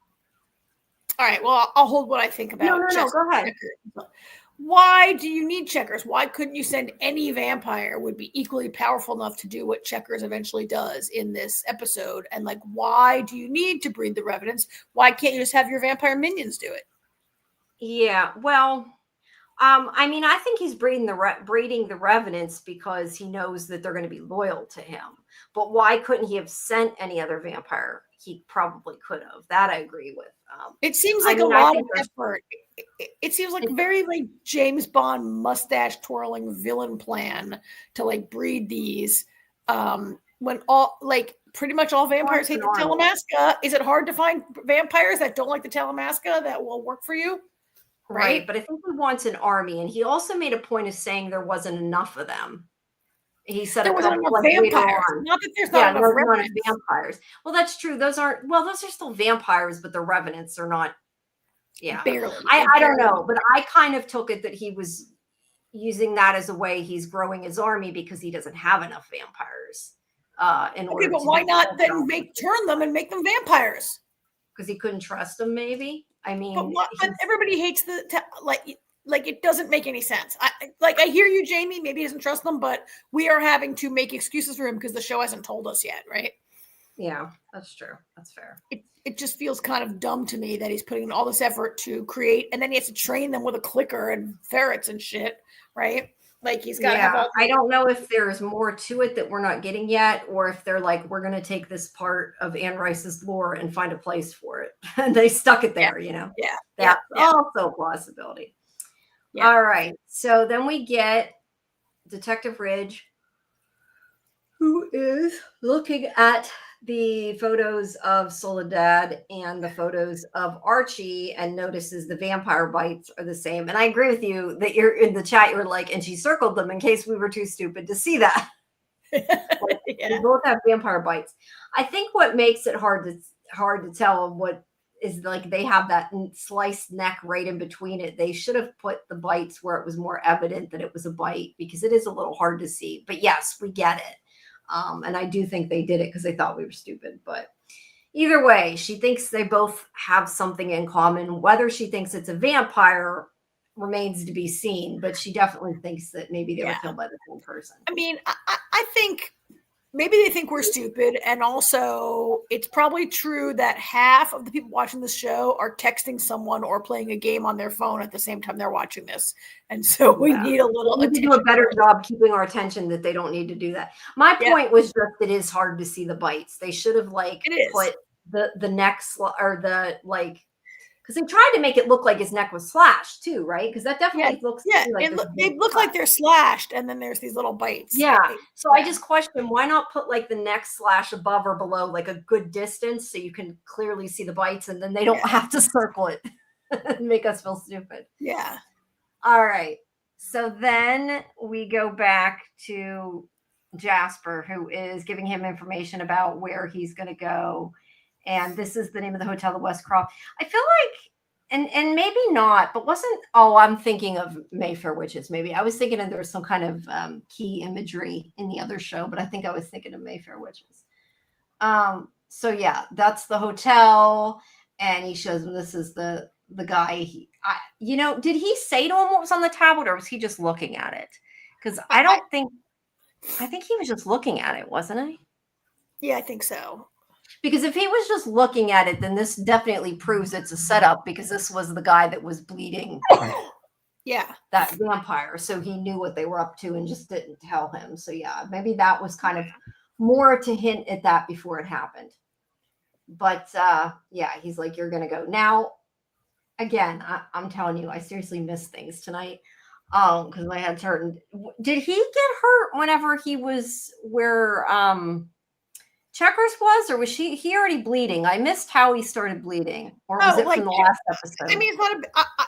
all right, well, I'll hold what I think about it. No, go ahead. Why do you need checkers? Why couldn't you send any vampire would be equally powerful enough to do what checkers eventually does in this episode? And like, why do you need to breed the revenants? Why can't you just have your vampire minions do it? Yeah, well, I mean, I think he's breeding the revenants because he knows that they're going to be loyal to him. But why couldn't he have sent any other vampire? He probably could have. That I agree with. It seems like a lot of effort. It seems like very like James Bond mustache twirling villain plan to like breed these. When all like pretty much all vampires hate the Talamasca. Is it hard to find vampires that don't like the Talamasca that will work for you? Right, but I think he wants an army, and he also made a point of saying there wasn't enough of them. He said there wasn't enough vampires. Not that there's not enough vampires. Well, that's true. Those are still vampires, but the revenants are not. Yeah, barely. I don't know, but I kind of took it that he was using that as a way he's growing his army because he doesn't have enough vampires. Okay, but why not then turn them and make them vampires? Because he couldn't trust them, maybe. I mean, but everybody hates like it doesn't make any sense. I hear you, Jamie. Maybe he doesn't trust them, but we are having to make excuses for him because the show hasn't told us yet, right? Yeah, that's true. That's fair. It just feels kind of dumb to me that he's putting in all this effort to create, and then he has to train them with a clicker and ferrets and shit, right? Like he's got to have all. I don't know if there's more to it that we're not getting yet, or if they're like, we're going to take this part of Anne Rice's lore and find a place for it, and they stuck it there. Yeah. That's also a possibility. Yeah. All right, so then we get Detective Ridge, who is looking at the photos of Soledad and the photos of Archie and notices the vampire bites are the same. And I agree with you that you're in the chat. You were like, and she circled them in case we were too stupid to see that. They both have vampire bites. I think what makes it hard to tell what is like they have that sliced neck right in between it. They should have put the bites where it was more evident that it was a bite because it is a little hard to see. But yes, we get it. And I do think they did it because they thought we were stupid. But either way, she thinks they both have something in common. Whether she thinks it's a vampire remains to be seen, but she definitely thinks that maybe they were killed by the same person. I mean, I think maybe they think we're stupid. And also, it's probably true that half of the people watching the show are texting someone or playing a game on their phone at the same time they're watching this. And so we need a little attention. We need to do a better job keeping our attention that they don't need to do that. My point was just it is hard to see the bites. They should have put the neck or the because they tried to make it look like his neck was slashed too, right? Because that definitely looks like they look like they're slashed, and then there's these little bites. Yeah. So I just question why not put like the neck slash above or below, like a good distance, so you can clearly see the bites, and then they don't have to circle it and make us feel stupid. Yeah. All right. So then we go back to Jasper, who is giving him information about where he's going to go. And this is the name of the hotel, the West Croft. I feel like, and maybe not, but I'm thinking of Mayfair Witches. Maybe I was thinking there was some kind of key imagery in the other show, but I think I was thinking of Mayfair Witches. So yeah, that's the hotel. And he shows him this is the guy. Did he say to him what was on the tablet, or was he just looking at it? Because I think he was just looking at it, wasn't he? Yeah, I think so. Because if he was just looking at it, then this definitely proves it's a setup because this was the guy that was bleeding. That vampire. So he knew what they were up to and just didn't tell him. So yeah, maybe that was kind of more to hint at that before it happened. But he's like, you're going to go. Now, again, I'm telling you, I seriously missed things tonight. Because I had certain. Did he get hurt whenever he was where Checkers was, or was he already bleeding? I missed how he started bleeding, or was it from the last episode? I mean,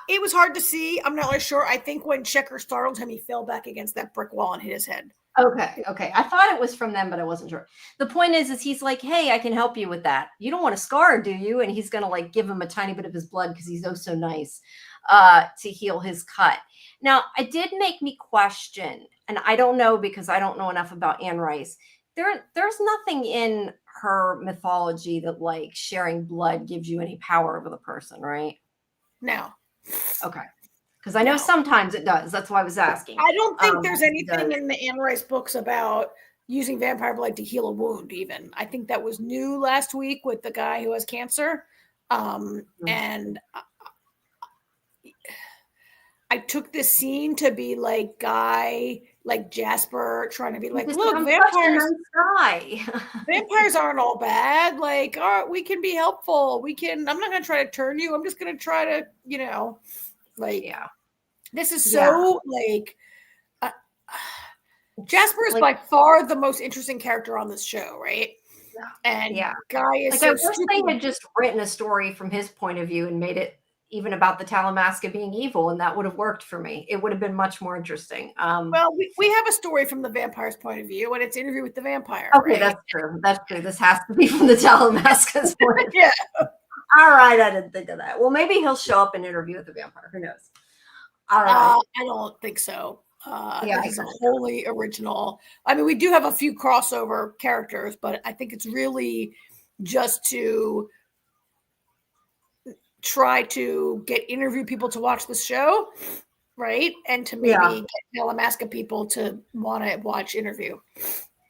it was hard to see. I'm not really sure. I think when Checkers startled him, he fell back against that brick wall and hit his head. Okay. I thought it was from them, but I wasn't sure. The point is he's like, hey, I can help you with that. You don't want a scar, do you? And he's gonna give him a tiny bit of his blood because he's so nice to heal his cut. Now, it did make me question, and I don't know because I don't know enough about Anne Rice. There's nothing in her mythology that sharing blood gives you any power over the person, right? No. Okay. Because I know sometimes it does. That's why I was asking. I don't think there's anything in the Anne Rice books about using vampire blood to heal a wound even. I think that was new last week with the guy who has cancer. And I took this scene to be Guy, Jasper trying to be look, vampires aren't all bad. All right, we can be helpful. I'm not going to try to turn you. I'm just going to try to, this is so Jasper is by far the most interesting character on this show, right? Yeah. And Guy is I wish they had just written a story from his point of view and made it even about the Talamasca being evil, and that would have worked for me. It would have been much more interesting. Well, we have a story from the vampire's point of view, and it's Interview with the Vampire. Okay, right? That's true. This has to be from the Talamasca's point of view. Yeah. All right, I didn't think of that. Well, maybe he'll show up in Interview with the Vampire. Who knows? All right. I don't think so. This is a wholly original. I mean, we do have a few crossover characters, but I think it's really just to try to get interview people to watch the show right? And to Yeah. maybe get Talamasca people to want to watch Interview.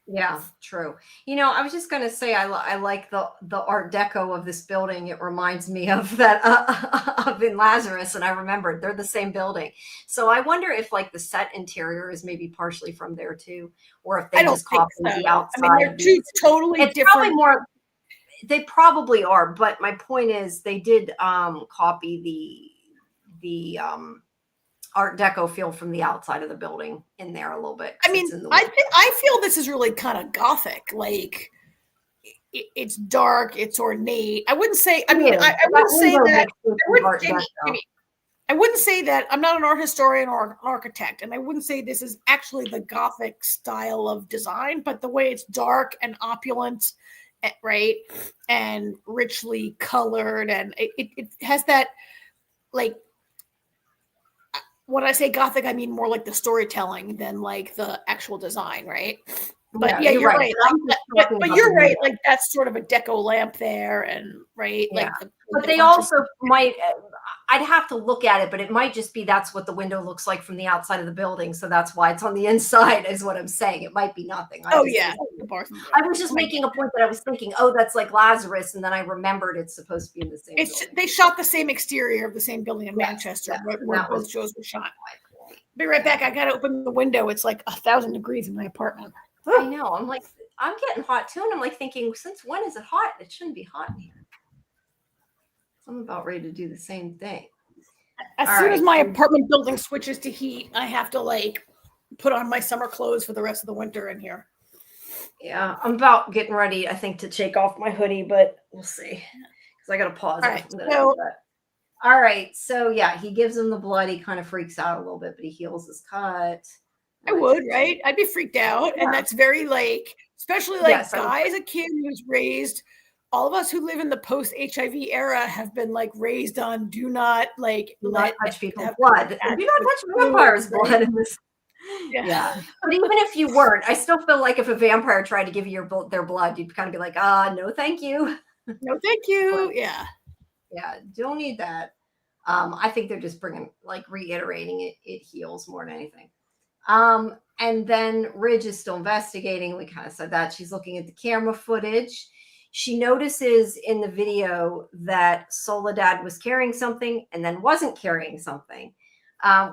Yeah, true. I was just going to say I like the Art Deco of this building. It reminds me of that of in Lazarus, and I remembered they're the same building. So I wonder if like the set interior is maybe partially from there too, or if I they don't just think copied so. the I mean, they're outside. two totally It's probably different. more. They probably are, but my point is they did copy the Art Deco feel from the outside of the building in there a little bit I because mean, it's in the window. I feel this is really kind of gothic. Like it's dark, it's ornate. I wouldn't say. I mean, I wouldn't say that. I wouldn't. Jamie, I wouldn't say that. I'm not an art historian or an architect, and I wouldn't say this is actually the Gothic style of design. But the way it's dark and opulent, right, and richly colored, and it has that like. When I say Gothic, I mean more like the storytelling than like the actual design, right? But yeah, you're you're right. right. But you're right. Like that's sort of a deco lamp there, and right, Yeah. like But they also might. I'd have to look at it, but it might just be that's what the window looks like from the outside of the building, so that's why it's on the inside. Is what I'm saying. It might be nothing. Oh yeah, I was just making a point that I was thinking, oh, that's like Lazarus, and then I remembered it's supposed to be in the same. They shot the same exterior of the same building in Manchester, where both shows were shot. Be right back. I gotta open the window. It's like 1,000 degrees in my apartment. I know. I'm like, I'm getting hot too, and I'm like thinking, since when is it hot? It shouldn't be hot in here. I'm about ready to do the same thing. As soon as my apartment building switches to heat, I have to like put on my summer clothes for the rest of the winter in here. Yeah, I'm about getting ready, I think, to take off my hoodie, but we'll see. Because I got to pause. All right. So, yeah, he gives him the blood. He kind of freaks out a little bit, but he heals his cut. I would, right? I'd be freaked out. Yeah. And that's very like, especially like Guy as a kid who's raised, all of us who live in the post-HIV era have been like raised on do not like touch people's blood. Do not touch vampires' blood in this. Yeah. But even if you weren't, I still feel like if a vampire tried to give you their blood, you'd kind of be like, no, thank you. No, thank you. Yeah. Yeah. Don't need that. I think they're just reiterating it. It heals more than anything. And then Ridge is still investigating. We kind of said that. She's looking at the camera footage. She notices in the video that Soledad was carrying something and then wasn't carrying something,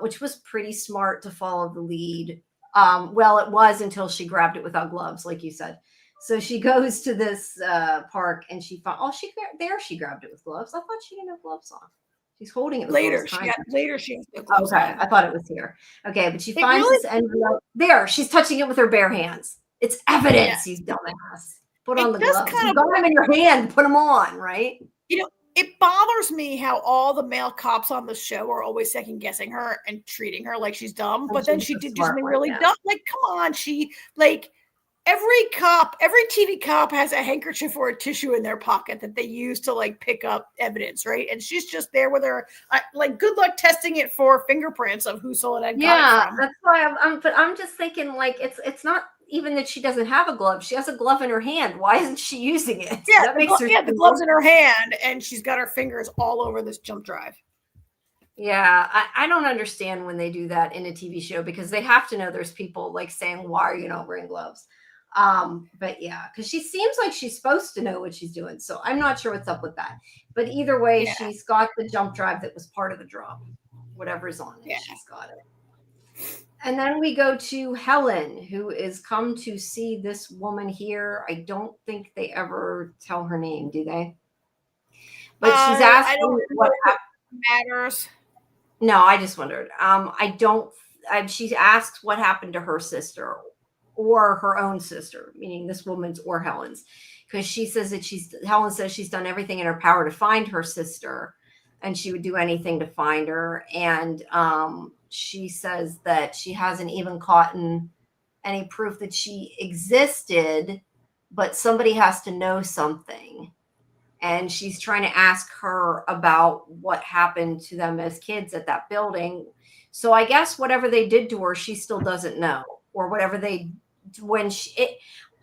which was pretty smart to follow the lead. Well, it was until she grabbed it without gloves, like you said. So she goes to this park and she found, she grabbed it with gloves. I thought she didn't have gloves on. She's holding it later. She has the gloves on. I thought it was here. Okay, but she finds this envelope there. She's touching it with her bare hands. It's evidence, you dumbass. Put on the gloves. You got them in your hand. Put them on, right? You know, it bothers me how all the male cops on the show are always second guessing her and treating her like she's dumb. But then she did do something really dumb. Like, come on, every TV cop has a handkerchief or a tissue in their pocket that they use to like pick up evidence, right? And she's just there with her, good luck testing it for fingerprints of who Soledad got it from. That's why I'm just thinking like it's not even that she doesn't have a glove. She has a glove in her hand. Why isn't she using it? Yeah, the glove's in her hand and she's got her fingers all over this jump drive. Yeah, I don't understand when they do that in a TV show because they have to know there's people like saying, why are you not wearing gloves? But yeah, because she seems like she's supposed to know what she's doing. So I'm not sure what's up with that. But either way, she's got the jump drive that was part of the drop. Whatever's on it, she's got it. And then we go to Helen, who is come to see this woman here. I don't think they ever tell her name, do they? But she's asking what matters. No, I just wondered. She asks what happened to her sister or her own sister, meaning this woman's or Helen's, because she says that Helen says she's done everything in her power to find her sister and she would do anything to find her. And she says that she hasn't even caught any proof that she existed, but somebody has to know something. And she's trying to ask her about what happened to them as kids at that building. So I guess whatever they did to her, she still doesn't know, or whatever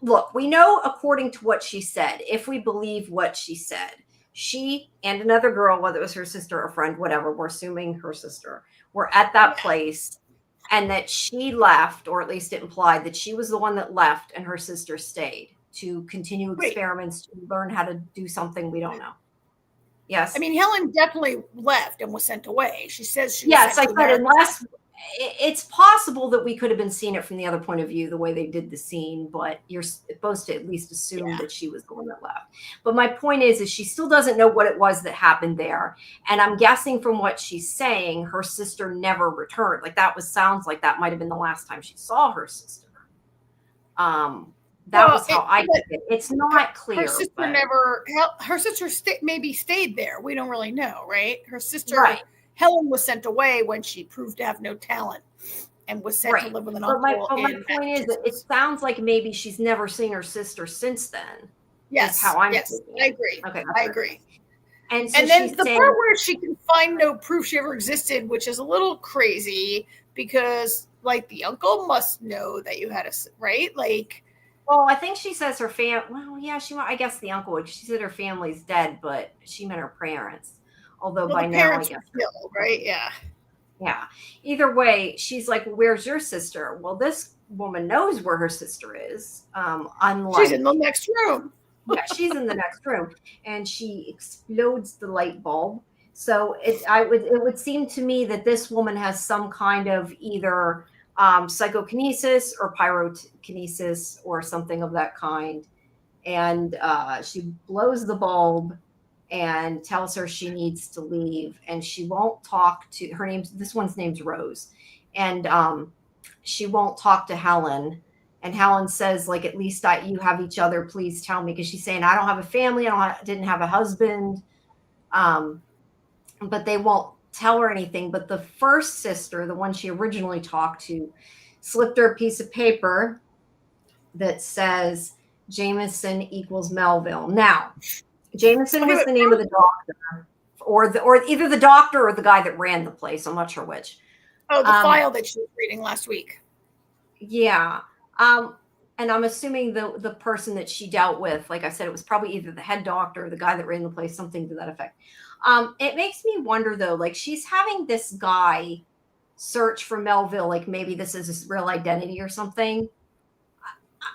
look, we know according to what she said, if we believe what she said, She and another girl, whether it was her sister or friend, whatever, we're assuming her sister, were at that Yeah. place, and that she left, or at least it implied that she was the one that left and her sister stayed to continue Wait. experiments, to learn how to do something we don't know. Yes. I mean, Helen definitely left and was sent away. She says she was Yes, I sent to said America. unless it's possible that we could have been seeing it from the other point of view, the way they did the scene, but you're supposed to at least assume that she was the one that left. But my point is she still doesn't know what it was that happened there. And I'm guessing from what she's saying, her sister never returned. Like sounds like that might have been the last time she saw her sister. That was how I took it. It's not clear. Her sister never. Her sister maybe stayed there. We don't really know, right? Her sister, right. Helen, was sent away when she proved to have no talent and was sent to live with an uncle. But my point is that it sounds like maybe she's never seen her sister since then. Yes, how I'm I agree. Okay, I agree. And, so then the part where she can find no proof she ever existed, which is a little crazy because, like, the uncle must know that you had a right, like. Well, I think she says her well, yeah, I guess the uncle would. She said her family's dead, but she meant her parents. Although by now, I guess killed, right? Yeah. Yeah. Either way, she's like, "Where's your sister?" Well, this woman knows where her sister is. Unlike she's in the next room. Yeah, she's in the next room, and she explodes the light bulb. So it would seem to me that this woman has some kind of either psychokinesis or pyrokinesis or something of that kind. And she blows the bulb and tells her she needs to leave, and she won't talk to this one's name's Rose, and she won't talk to Helen. And Helen says, like, at least you have each other, please tell me, because she's saying, I don't have a family, didn't have a husband, but they won't tell her anything. But the first sister, the one she originally talked to, slipped her a piece of paper that says Jameson equals Melville. Now, Jameson was the name of the doctor, or either the doctor or the guy that ran the place. I'm not sure which. Oh, the file that she was reading last week. Yeah. And I'm assuming the person that she dealt with, like I said, it was probably either the head doctor or the guy that ran the place, something to that effect. It makes me wonder, though, like, she's having this guy search for Melville, like maybe this is his real identity or something.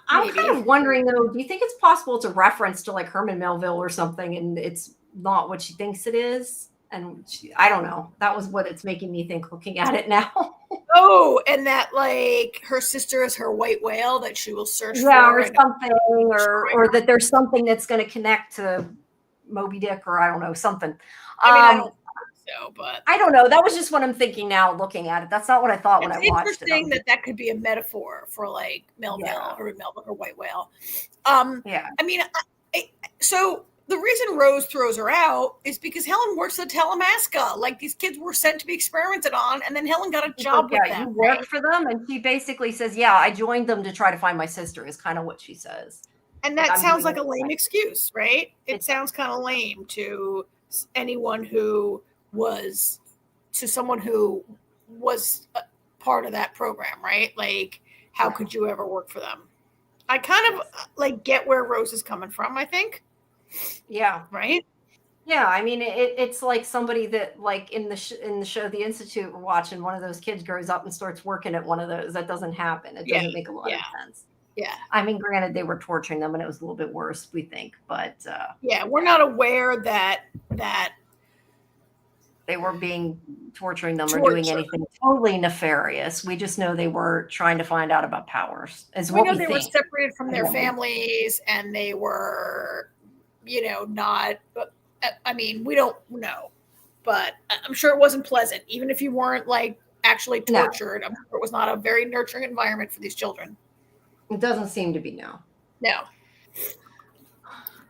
I'm kind of wondering, though, do you think it's possible it's a reference to, like, Herman Melville or something, and it's not what she thinks it is? And I don't know. That was what it's making me think looking at it now. Oh, and that, like, her sister is her white whale that she will search for. Yeah, or something, or that there's something that's going to connect to Moby Dick, or I don't know, something. I mean, I don't think so, but I don't know. That was just what I'm thinking now looking at it. That's not what I thought when I watched it. It's interesting that could be a metaphor for, like, Melville or Melville or white whale. Yeah. I mean, so the reason Rose throws her out is because Helen works at Talamasca. Like, these kids were sent to be experimented on, and then Helen got a job with them. You work for them, and she basically says, "Yeah, I joined them to try to find my sister." Is kind of what she says. And that sounds like a lame excuse, right? It sounds kind of lame to anyone who was, to someone who was a part of that program, right? Like, how could you ever work for them? I kind of like get where Rose is coming from, I think. Yeah. Right. Yeah. I mean, it's like somebody that, like, in the show The Institute, we're watching, one of those kids grows up and starts working at one of those. That doesn't happen. It doesn't make a lot of sense. Yeah. I mean, granted, they were torturing them and it was a little bit worse, we think, but we're not aware that they were torturing them or doing anything totally nefarious. We just know they were trying to find out about powers. We know they were separated from their families, and they were, not. I mean, we don't know, but I'm sure it wasn't pleasant. Even if you weren't, like, actually tortured, I'm sure it was not a very nurturing environment for these children. It doesn't seem to be, no. No.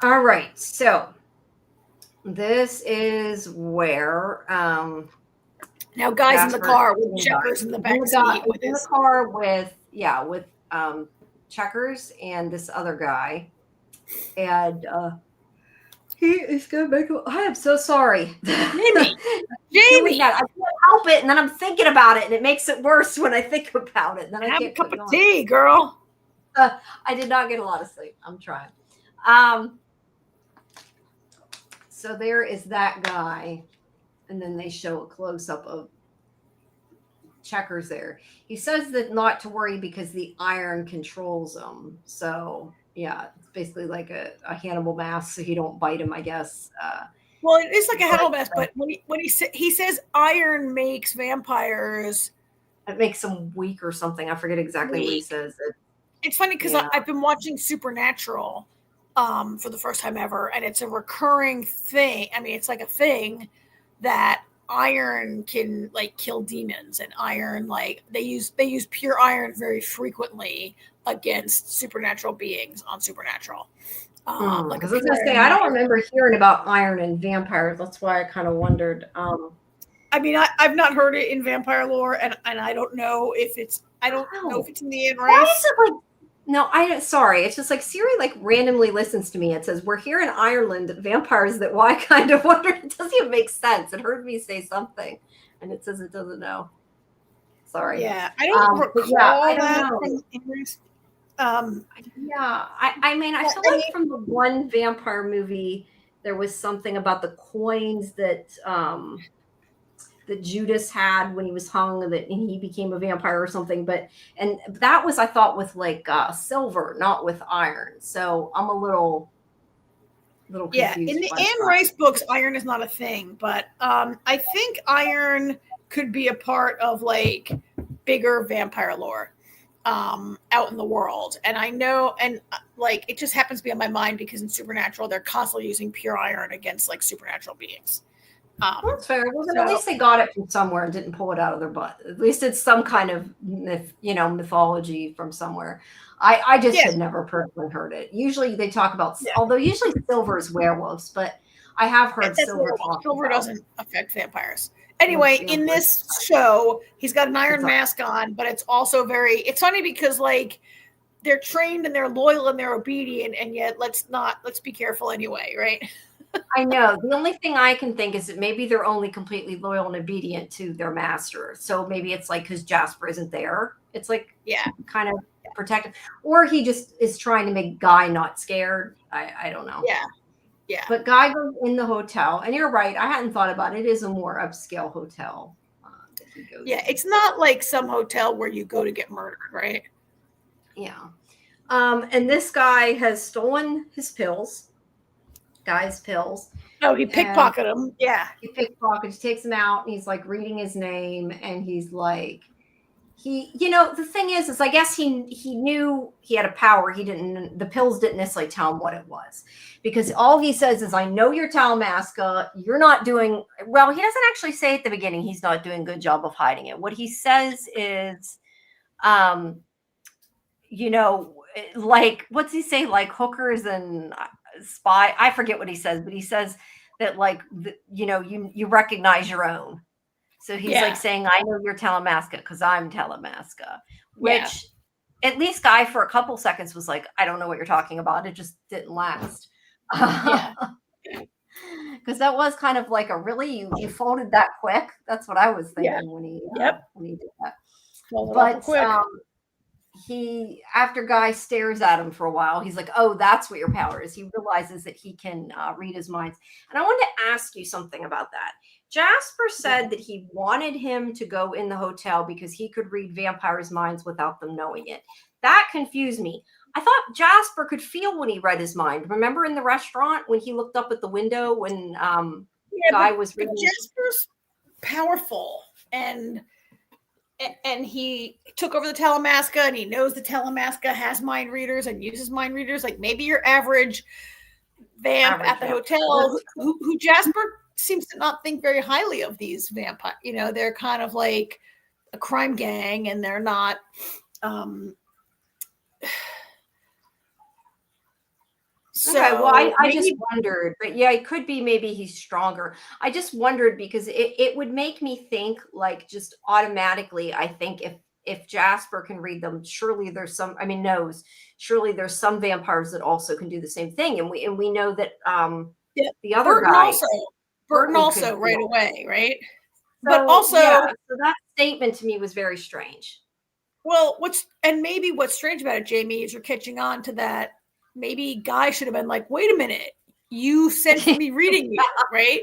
All right, so this is where now Guy's in the car with Checkers in the back seat. In the car with Checkers and this other guy, and he is gonna make. I am so sorry, Jamie. I can't help it, and then I'm thinking about it, and it makes it worse when I think about it. And then I have can't a cup of tea, girl. I did not get a lot of sleep. I'm trying. So there is that guy, and then they show a close up of Checkers there. He says that not to worry because the iron controls him. So yeah, it's basically like a Hannibal mask, so he don't bite him, I guess. Well, it is like a But Hannibal mask, but he says iron makes vampires it makes him weak or something. I forget exactly what he weak. says. It's funny because Yeah. I've been watching Supernatural for the first time ever, and it's a recurring thing. I mean, it's like a thing that iron can like kill demons, and iron like they use pure iron very frequently against supernatural beings on Supernatural. Like a Because I was pure gonna say iron I knife. don't remember hearing about iron and vampires. That's why I kind of wondered. I mean, I've not heard it in vampire lore, and I don't know if it's in the Anne Why is Rice. it like? No, I sorry. It's just like Siri like randomly listens to me. It says we're here in Ireland. Vampires that why kind of wonder. It doesn't even make sense. It heard me say something, and it says it doesn't know. Sorry. Yeah, I don't But yeah, I recall don't that know. from Anne Rice. Yeah, I mean, I feel like from the one vampire movie, there was something about the coins that Judas had when he was hung, that and he became a vampire or something. But and that was I thought with like silver, not with iron. So I'm a little Yeah, in confused the by Anne that. Rice books, iron is not a thing, but I think iron could be a part of like bigger vampire lore out in the world. And I know, and like it just happens to be on my mind because in Supernatural, they're constantly using pure iron against like supernatural beings. That's fair. Well, then at So least they got it from somewhere and didn't pull it out of their butt. At least it's some kind of mythology from somewhere. I just yeah, had never personally heard it. Usually they talk about, yeah, although usually silver is werewolves, but I have heard that's silver werewolf. talked Silver about. doesn't affect vampires. What's Anyway, the in other? this show, he's got an It's iron a, mask on, but it's also it's funny because like they're trained and they're loyal and they're obedient, and yet let's be careful anyway, right? I know. The only thing I can think is that maybe they're only completely loyal and obedient to their master. So maybe it's like because Jasper isn't there. It's like Yeah, kind of protective, or he just is trying to make Guy not scared. I don't know. yeah, yeah, But Guy goes in the hotel, and you're right. I hadn't thought about it. It is a more upscale hotel that he goes yeah. in. It's not like some hotel where you go to get murdered, right? Yeah. And this guy has stolen his pills, Guy's pills, No, he and pickpocketed him. Yeah, he pickpockets, takes him out, and he's like reading his name, and he's like, the thing is I guess he knew he had a power. The pills didn't necessarily tell him what it was, because all he says is, I know you're Talamasca, you're not doing well. He doesn't actually say at the beginning he's not doing a good job of hiding it. What he says is, like, what's he say, like hookers and spy, I forget what he says, but he says that like you recognize your own. So he's like yeah, saying, I know you're Talamasca because I'm Talamasca, yeah, which at least Guy for a couple seconds was like, I don't know what you're talking about. It just didn't last. yeah. Because that was kind of like a really, you folded that quick. That's what I was Yeah. thinking when Yep. he did that. Well, But quick. after Guy stares at him for a while, he's like, oh, that's what your power is. He realizes that he can read his minds. And I wanted to ask you something about that. Jasper said that he wanted him to go in the hotel because he could read vampires' minds without them knowing it. That confused me. I thought Jasper could feel when he read his mind. Remember in the restaurant when he looked up at the window when Guy was reading? Jasper's powerful, and he took over the Talamasca, and he knows the Talamasca has mind readers and uses mind readers. Like maybe your average vamp at the hotel, who Jasper seems to not think very highly of these vampires. They're kind of like a crime gang, and they're not. So okay, well, I just wondered, but yeah, it could be maybe he's stronger. I just wondered because it would make me think, like, just automatically, I think if Jasper can read them, surely there's surely there's some vampires that also can do the same thing. And we know that the other Burton guy Burton also right away, right? So, but also so that statement to me was very strange. Well, what's strange about it, Jamie, is you're catching on to that. Maybe Guy should have been like, wait a minute, you sent me reading you, right?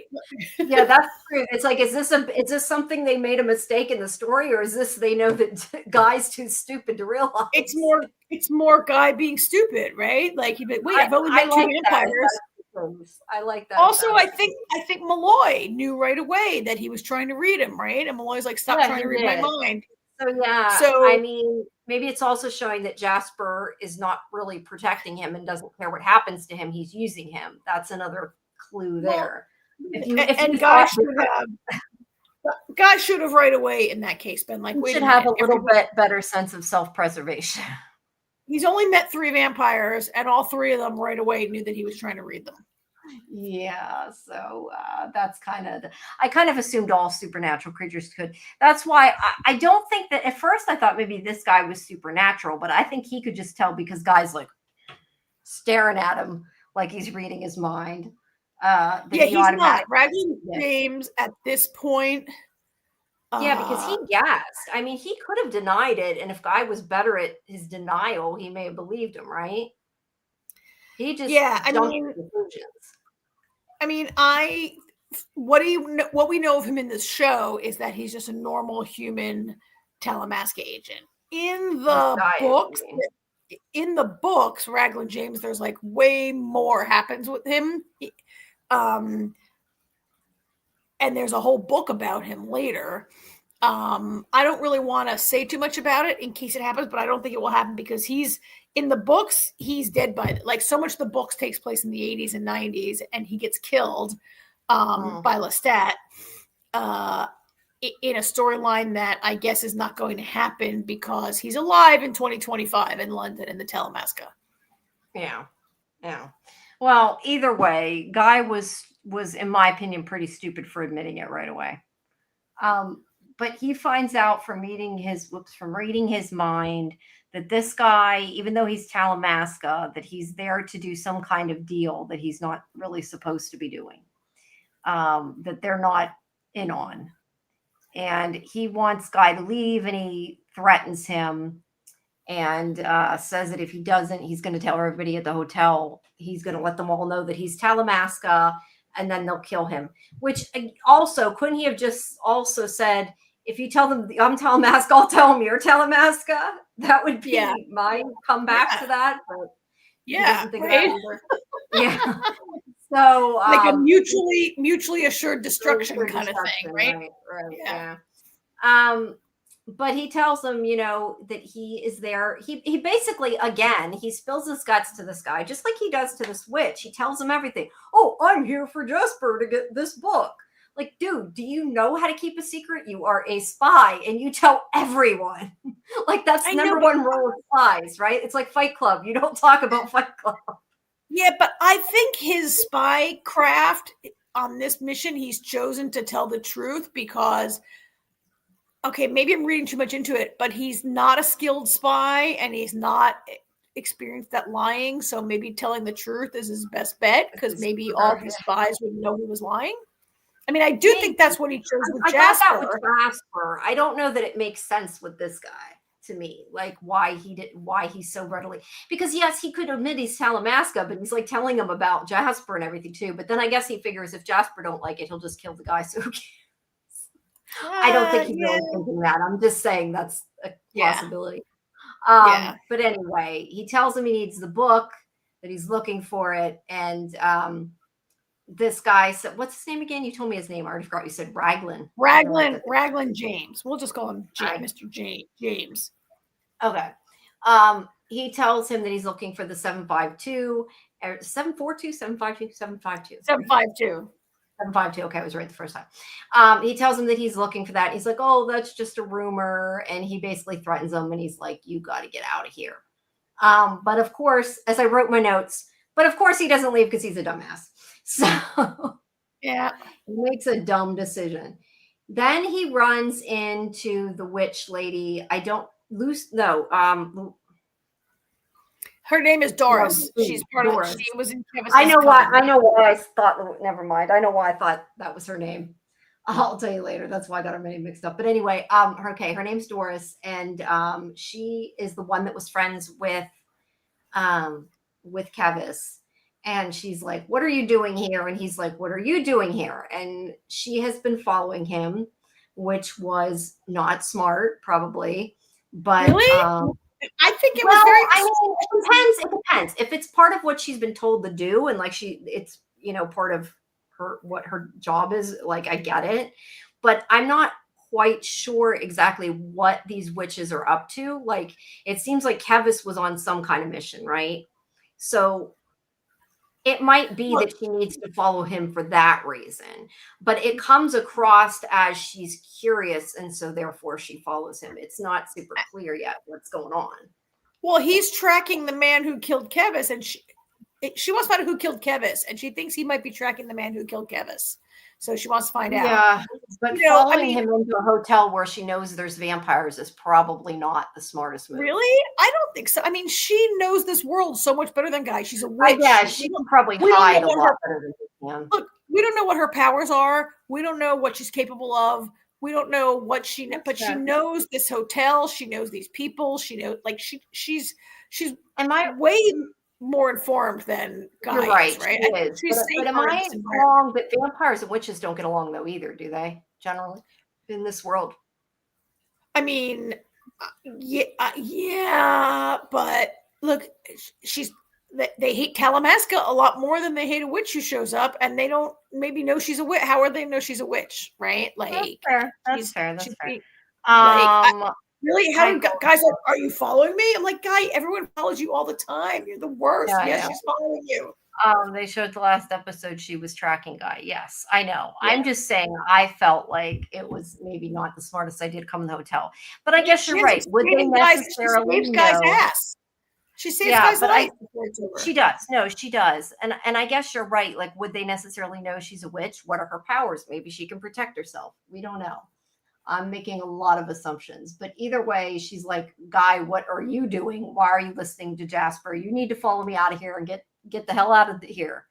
Yeah, that's true. It's like, is this something they made a mistake in the story, or is this they know that Guy's too stupid to realize? It's more Guy being stupid, right? Like he'd be, wait, I've only met two like vampires. I like that. Also, I think Malloy knew right away that he was trying to read him, right? And Malloy's like, stop trying to read my mind. So yeah, So I mean, maybe it's also showing that Jasper is not really protecting him and doesn't care what happens to him. He's using him. That's another clue there. And Guy should have right away in that case been like, wait a minute, have a little bit better sense of self-preservation. He's only met 3 vampires, and all 3 of them right away knew that he was trying to read them. Yeah, so that's I kind of assumed all supernatural creatures could. That's why I don't think that at first I thought maybe this guy was supernatural, but I think he could just tell because Guy's like staring at him like he's reading his mind. Yeah, he's not. Raglan James at this point. Yeah, because he gassed. I mean, he could have denied it, and if Guy was better at his denial, he may have believed him, right? He just jumped to conclusions. I mean, what we know of him in this show is that he's just a normal human Talamasca agent. In the books, Raglan James, there's like way more happens with him. And there's a whole book about him later. I don't really want to say too much about it in case it happens, but I don't think it will happen because he's in the books. He's dead by like so much of the books takes place in the 80s and 90s, and he gets killed by Lestat in a storyline that I guess is not going to happen because he's alive in 2025 in London in the Talamasca. Yeah. Well, either way, Guy was in my opinion pretty stupid for admitting it right away. But he finds out from reading his mind that this guy, even though he's Talamasca, that he's there to do some kind of deal that he's not really supposed to be doing, that they're not in on. And he wants Guy to leave, and he threatens him and says that if he doesn't, he's going to tell everybody at the hotel. He's going to let them all know that he's Talamasca, and then they'll kill him. Which also, couldn't he have just also said, if you tell them I'm Talamasca, I'll tell them you're Talamasca? That would be my comeback to that. But yeah, right? Yeah. So like a mutually assured destruction kind of thing, right? Right. Yeah. But he tells them, that he is there. He basically, again, he spills his guts to this guy, just like he does to this witch. He tells him everything. Oh, I'm here for Jasper to get this book. Like, dude, do you know how to keep a secret? You are a spy, and you tell everyone. Like, that's number one rule of spies, right? It's like Fight Club. You don't talk about Fight Club. Yeah, but I think his spy craft on this mission, he's chosen to tell the truth because, okay, maybe I'm reading too much into it, but he's not a skilled spy and he's not experienced at lying. So maybe telling the truth is his best bet because maybe all his spies would know he was lying. I mean, I do think that's what he chose with Jasper. I got that with Jasper. I don't know that it makes sense with this guy to me, like why he's so readily, because yes, he could admit he's Talamasca, but he's like telling him about Jasper and everything too. But then I guess he figures if Jasper don't like it, he'll just kill the guy. So who cares? I don't think he's really thinking that. I'm just saying that's a possibility. But anyway, he tells him he needs the book, that he's looking for it, and this guy said, what's his name again? You told me his name. I already forgot. You said Raglan. Raglan James. We'll just call him Mr. James. Okay. He tells him that he's looking for the 752, 742, 752, 752. 752. 752. Okay, I was right the first time. He tells him that he's looking for that. He's like, oh, that's just a rumor. And he basically threatens him, and he's like, you got to get out of here. But of course, as I wrote my notes, he doesn't leave because he's a dumbass. So he makes a dumb decision. Then he runs into the witch lady. Her name is Doris. She's part of. She was in. I know why I thought. Never mind. I know why I thought that was her name. I'll tell you later. That's why I got her name mixed up. But anyway, her name's Doris, and she is the one that was friends with Kevis. And she's like, "What are you doing here?" And he's like, "What are you doing here?" And she has been following him, which was not smart, probably. But Really? I think it was well, very. I mean, it depends. It depends. If it's part of what she's been told to do, and like it's part of her what her job is. Like I get it, but I'm not quite sure exactly what these witches are up to. Like it seems like Kevis was on some kind of mission, right? So it might be Well, that she needs to follow him for that reason, but it comes across as she's curious, and so therefore she follows him. It's not super clear yet what's going on. well, he's tracking the man who killed Kevis, and she wants to find out who killed Kevis, and she thinks he might be tracking the man who killed Kevis. So she wants to find out. Yeah, but I following mean, him into a hotel where she knows there's vampires is probably not the smartest move. really? I don't think so. I mean, she knows this world so much better than Guy. She's a witch. Yeah, she can probably hide a lot better than he can. Look, we don't know what her powers are. We don't know what she's capable of. We don't know what she knows, but she knows this hotel. She knows these people. She knows, like she's way more informed than Guy You're right, is, right? she is. But am I wrong that vampires and witches don't get along though either, do they? Generally, in this world. I mean, yeah, but look, they hate Talamasca a lot more than they hate a witch who shows up, and they don't maybe know she's a witch. How would they know she's a witch, right? Like That's fair. Really? How do guys like? Are you following me? I'm like, Guy, everyone follows you all the time. You're the worst. Yes, she's following you. They showed the last episode she was tracking Guy. Yes, I know. Yeah. I'm just saying I felt like it was maybe not the smartest idea to come in the hotel. But I guess you're right. Would they necessarily know? Guy's ass. She saves Guy's life. She does. No, she does. And I guess you're right. Like, would they necessarily know she's a witch? What are her powers? Maybe she can protect herself. We don't know. I'm making a lot of assumptions, but either way, she's like, Guy, what are you doing? Why are you listening to Jasper? You need to follow me out of here and get the hell out of here,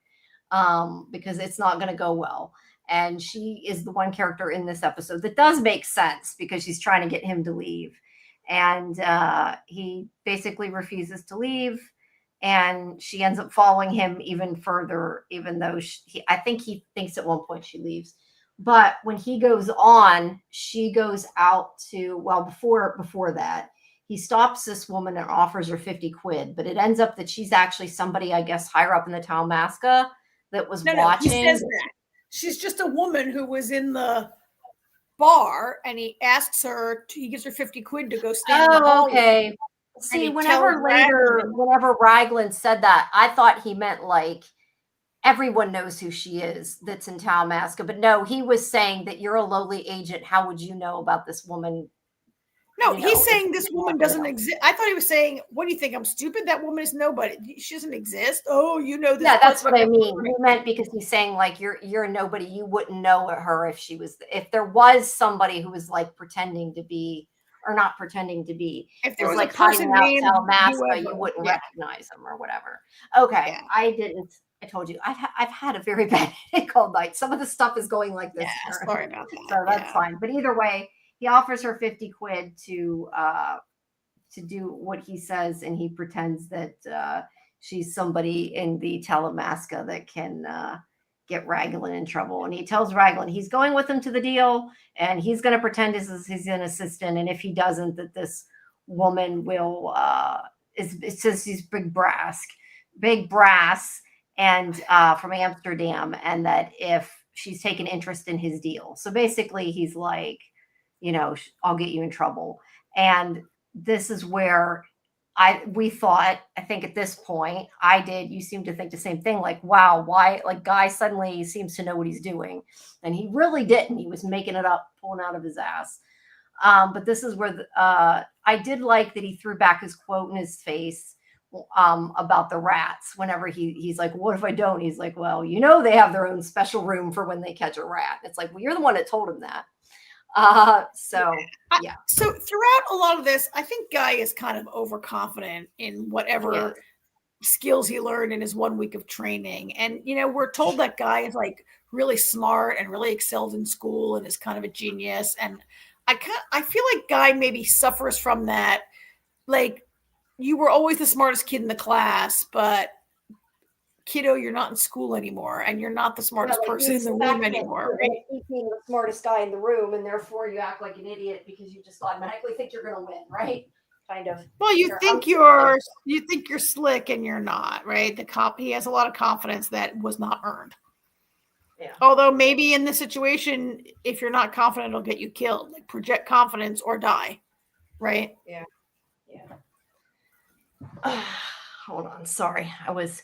because it's not going to go well. And she is the one character in this episode that does make sense because she's trying to get him to leave, and he basically refuses to leave, and she ends up following him even further, even though I think he thinks at one point she leaves. But when he goes on, she goes out to, well, before that, he stops this woman and offers her 50 quid. But it ends up that she's actually somebody, I guess, higher up in the Talamasca that was watching. No, he says that. She's just a woman who was in the bar, and he asks her, he gives her 50 quid to go stand in the hallway. Okay. See, whenever Raglan said that, I thought he meant like, everyone knows who she is that's in Talamasca. But no, he was saying that you're a lowly agent. How would you know about this woman? No, he's saying this woman doesn't exist. I thought he was saying, what do you think? I'm stupid? That woman is nobody. She doesn't exist. Oh, you know this. Yeah, that's what I mean. He meant because he's saying like you're nobody. You wouldn't know her if there was somebody who was like pretending to be or not pretending to be. If there was like a person named Talamasca, you wouldn't recognize him or whatever. Okay, I didn't. I told you I've had a very bad headache all night. Some of the stuff is going like this. Yeah, sorry about that. So that's fine. But either way, he offers her 50 quid to do what he says, and he pretends that she's somebody in the Talamasca that can get Raglan in trouble. And he tells Raglan he's going with him to the deal, and he's going to pretend he's an assistant. And if he doesn't, that this woman will it says he's big brass and from Amsterdam, and that if she's taken interest in his deal. So basically he's like, I'll get you in trouble. And this is where we thought, I think at this point, you seem to think the same thing, like, wow, why, like, Guy suddenly seems to know what he's doing. And he really didn't. He was making it up, pulling out of his ass. But this is where I did like that he threw back his quote in his face about the rats. Whenever he's like, what if I don't? He's like, well, they have their own special room for when they catch a rat. It's like, well, you're the one that told him that. So throughout a lot of this, I think Guy is kind of overconfident in whatever skills he learned in his 1 week of training. And, we're told that Guy is like really smart and really excelled in school and is kind of a genius. And I feel like Guy maybe suffers from that. Like, you were always the smartest kid in the class, but kiddo, you're not in school anymore, and you're not the smartest person in the room anymore, you're right? going to keep being the smartest guy in the room, and therefore you act like an idiot because you just automatically think you're going to win, right? Kind of. Well, you Here, think you're slick, and you're not, right? He has a lot of confidence that was not earned. Yeah. Although maybe in this situation, if you're not confident, it'll get you killed. Like project confidence or die, right? Yeah. Hold on. Sorry. I was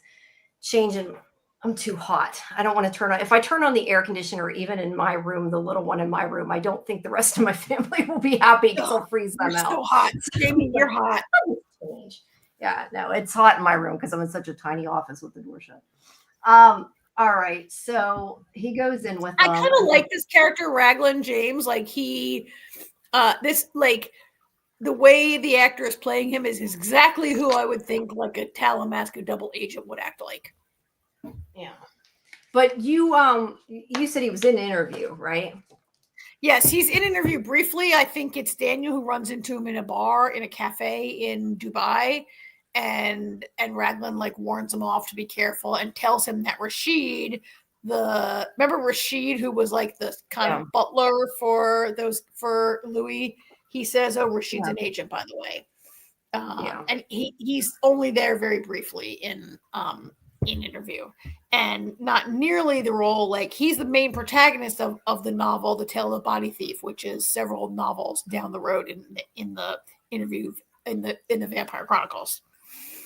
changing. I'm too hot. I don't want to turn on. If I turn on the air conditioner, even in my room, the little one in my room, I don't think the rest of my family will be happy because I'll freeze them You're out. so hot. Jamie, you're hot. Yeah, no, it's hot in my room because I'm in such a tiny office with the door shut. All right, so he goes in with. I kind of like this character, Raglan James. Like the way the actor is playing him is exactly who I would think like a Talamasca double agent would act like. Yeah, but you said he was in an interview, right? Yes, he's in an interview briefly. I think it's Daniel who runs into him in a bar in a cafe in Dubai, and Raglan like warns him off to be careful and tells him that Rashid, remember Rashid, who was like the kind of butler for Louis. He says, "Oh, Rashid's an agent, by the way." And he's only there very briefly in interview, and not nearly the role. Like he's the main protagonist of the novel The Tale of the Body Thief, which is several novels down the road in the interview in the Vampire Chronicles.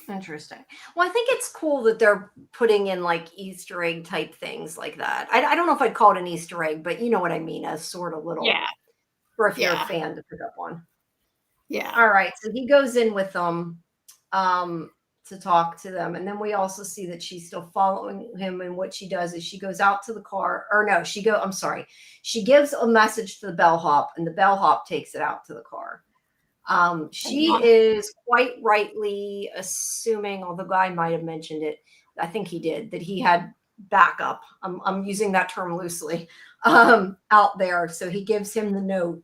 Interesting. Well, I think it's cool that they're putting in like Easter egg type things like that. I don't know if I'd call it an Easter egg, but you know what I mean, a sort of little for if you're a fan to pick up one. Yeah. All right. So he goes in with them to talk to them. And then we also see that she's still following him. And what she does is she goes out to the car, or no, she gives a message to the bellhop, and the bellhop takes it out to the car. She is quite rightly assuming, although Guy might have mentioned it, I think he did, that he had backup. I'm using that term loosely out there. So he gives him the note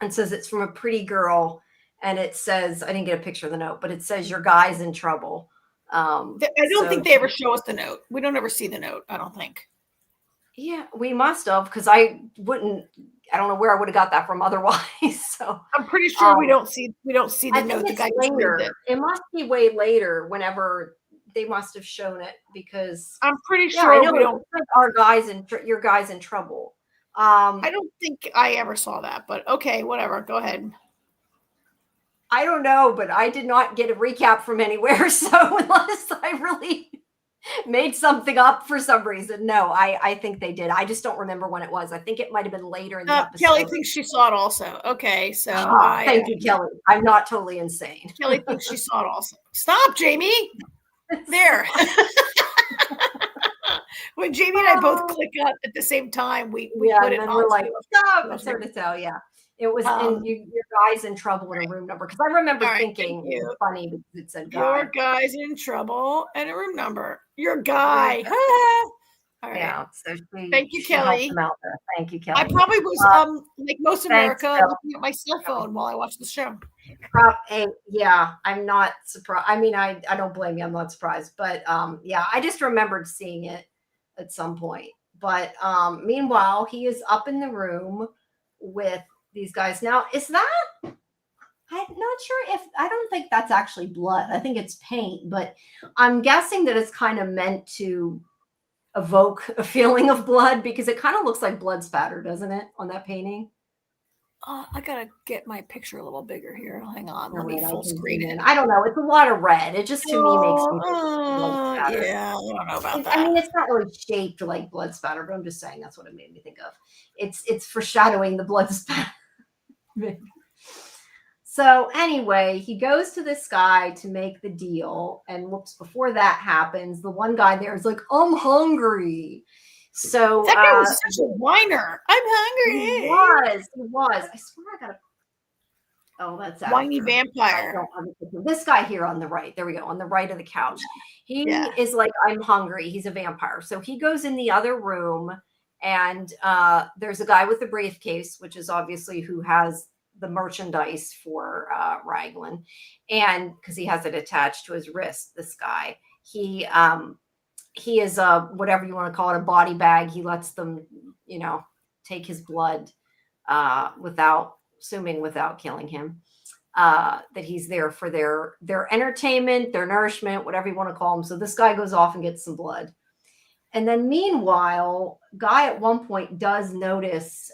and says it's from a pretty girl. And it says, I didn't get a picture of the note, but it says your guy's in trouble. I don't think they ever show us the note. We don't ever see the note, I don't think. Yeah, we must have, because I don't know where I would have got that from otherwise. So I'm pretty sure we don't see the note. The guy later. It must be way later, whenever they must have shown it, because I'm pretty sure we don't. Our guys your guy's in trouble. I don't think I ever saw that, but okay, whatever. Go ahead. I don't know, but I did not get a recap from anywhere. So unless I really made something up for some reason, no, I think they did. I just don't remember when it was. I think it might have been later in the episode. Kelly thinks she saw it also. Okay, so thank you, Kelly. I'm not totally insane. Kelly thinks she saw it also. Stop, Jamie. There. When Jamie and I both click up at the same time, we put it on. We're like, stop. It's hard to tell. Yeah. It was your guy's in trouble in a room number, because I remember thinking it was funny because it said guy. Your guy's in trouble and a room number. Your guy. All right. Yeah. So thank you, Kelly. Out there. Thank you, Kelly. I probably was like most America looking at my cell phone while I watched the show. Yeah, I'm not surprised. I mean, I don't blame you. I'm not surprised, but yeah, I just remembered seeing it at some point. But meanwhile, he is up in the room with these guys. Now, is that, I'm not sure I don't think that's actually blood. I think it's paint, but I'm guessing that it's kind of meant to evoke a feeling of blood, because it kind of looks like blood spatter, doesn't it, on that painting? I gotta get my picture a little bigger here. Hang on, let me full screen it. I don't know. It's a lot of red. It just to me makes me yeah, I don't know about that. I mean, it's not really shaped like blood spatter, but I'm just saying that's what it made me think of. It's foreshadowing the blood spatter. So anyway, he goes to this guy to make the deal, and whoops, before that happens, the one guy there is like, I'm hungry. So that guy was such a whiner. I'm hungry. He was. I swear I got a. Oh, that's whiny vampire. This guy here on the right. There we go. On the right of the couch. He is like, I'm hungry. He's a vampire. So he goes in the other room, and there's a guy with a briefcase, which is obviously who has the merchandise for Raglan, and because he has it attached to his wrist. This guy. he is a, whatever you want to call it, a body bag. He lets them, take his blood, without killing him. That he's there for their entertainment, their nourishment, whatever you want to call him. So this guy goes off and gets some blood. And then meanwhile, Guy at one point does notice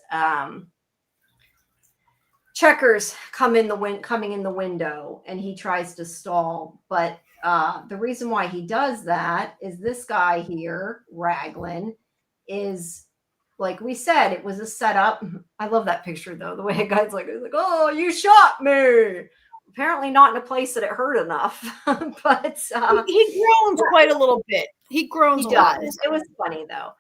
Checkers coming in the window, and he tries to stall. But the reason why he does that is this guy here, Raglan, is, like we said, it was a setup. I love that picture though. The way a guy's like, "Oh, you shot me." Apparently not in a place that it hurt enough. But he groans quite a little bit. He groans. He does. It was funny though.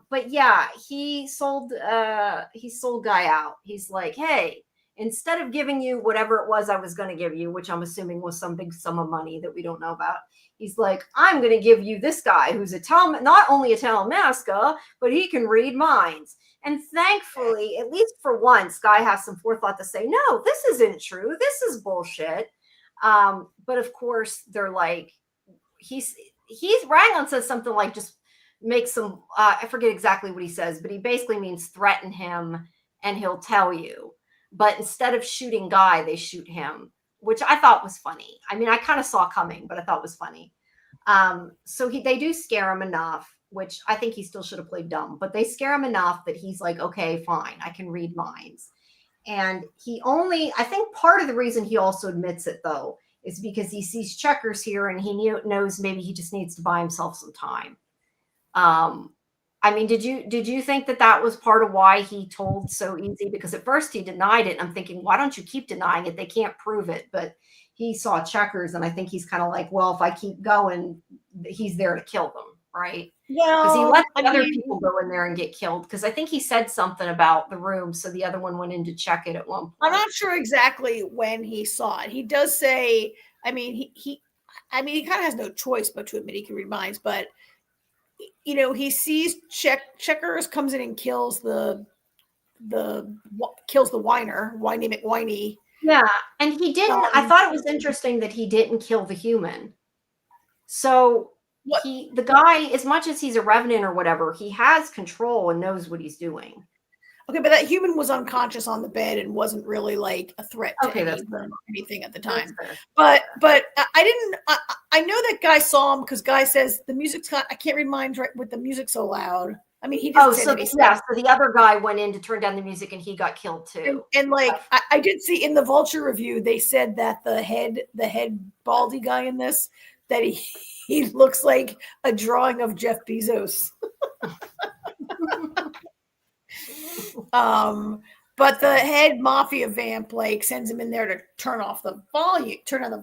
But yeah, he sold Guy out. He's like, "Hey, instead of giving you whatever it was I was going to give you, which I'm assuming was some big sum of money that we don't know about, he's like, I'm going to give you this guy who's not only a Talamasca, but he can read minds." And thankfully, at least for once, Guy has some forethought to say, no, this isn't true. This is bullshit. But of course, they're like, Raglan says something like, just make some, I forget exactly what he says, but he basically means threaten him and he'll tell you. But instead of shooting Guy, they shoot him, which I thought was funny. I mean, I kind of saw coming, but I thought was funny. So they do scare him enough, which I think he still should have played dumb, but they scare him enough that he's like, okay, fine, I can read minds. And I think part of the reason he also admits it though, is because he sees Checkers here and he knows maybe he just needs to buy himself some time. I mean, did you think that was part of why he told so easy? Because at first he denied it. And I'm thinking, why don't you keep denying it? They can't prove it. But he saw Checkers, and I think he's kind of like, well, if I keep going, he's there to kill them, right? Yeah, because he let other people go in there and get killed. Because I think he said something about the room, so the other one went in to check it at one point. I'm not sure exactly when he saw it. He does say, I mean, he kind of has no choice but to admit he can read minds, but he sees Checkers comes in and kills the Whiny McWhiny. Yeah, and he didn't. I thought it was interesting that he didn't kill the human. So the guy, as much as he's a revenant or whatever, he has control and knows what he's doing. Okay, but that human was unconscious on the bed and wasn't really like a threat to anything at the time. But I know that Guy saw him because Guy says the music's I can't read minds right with the music so loud. I mean, he just so the other guy went in to turn down the music and he got killed too. And like I did see in the Vulture review, they said that the head baldy guy in this, that he looks like a drawing of Jeff Bezos. But the head mafia vamp like sends him in there to turn on the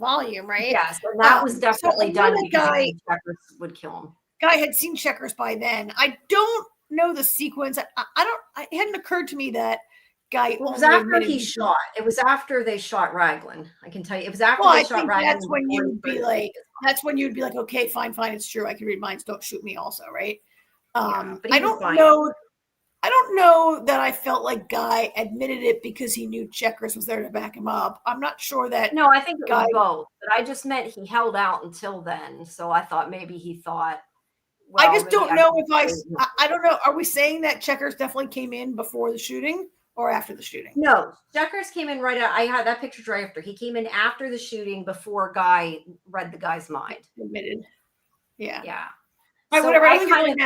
volume, right? Yes, and that was definitely done because Checkers would kill him. Guy had seen Checkers by then. I don't know the sequence. It hadn't occurred to me that Guy. Well, it was after he shot. It was after they shot Raglan. I can tell you, it was after they shot Raglan. That's when you'd be like, okay, fine, it's true. I can read minds. Don't shoot me, also, right? But I don't know. I don't know that I felt like Guy admitted it because he knew Checkers was there to back him up. I'm not sure that. No, I think it was both. But I just meant he held out until then. So I thought maybe he thought. Well, I just don't know if I don't know. Are we saying that Checkers definitely came in before the shooting or after the shooting? No, Checkers came in right. I had that picture right after. He came in after the shooting, before Guy read the guy's mind. Admitted. Yeah. Yeah. All right, whatever. It might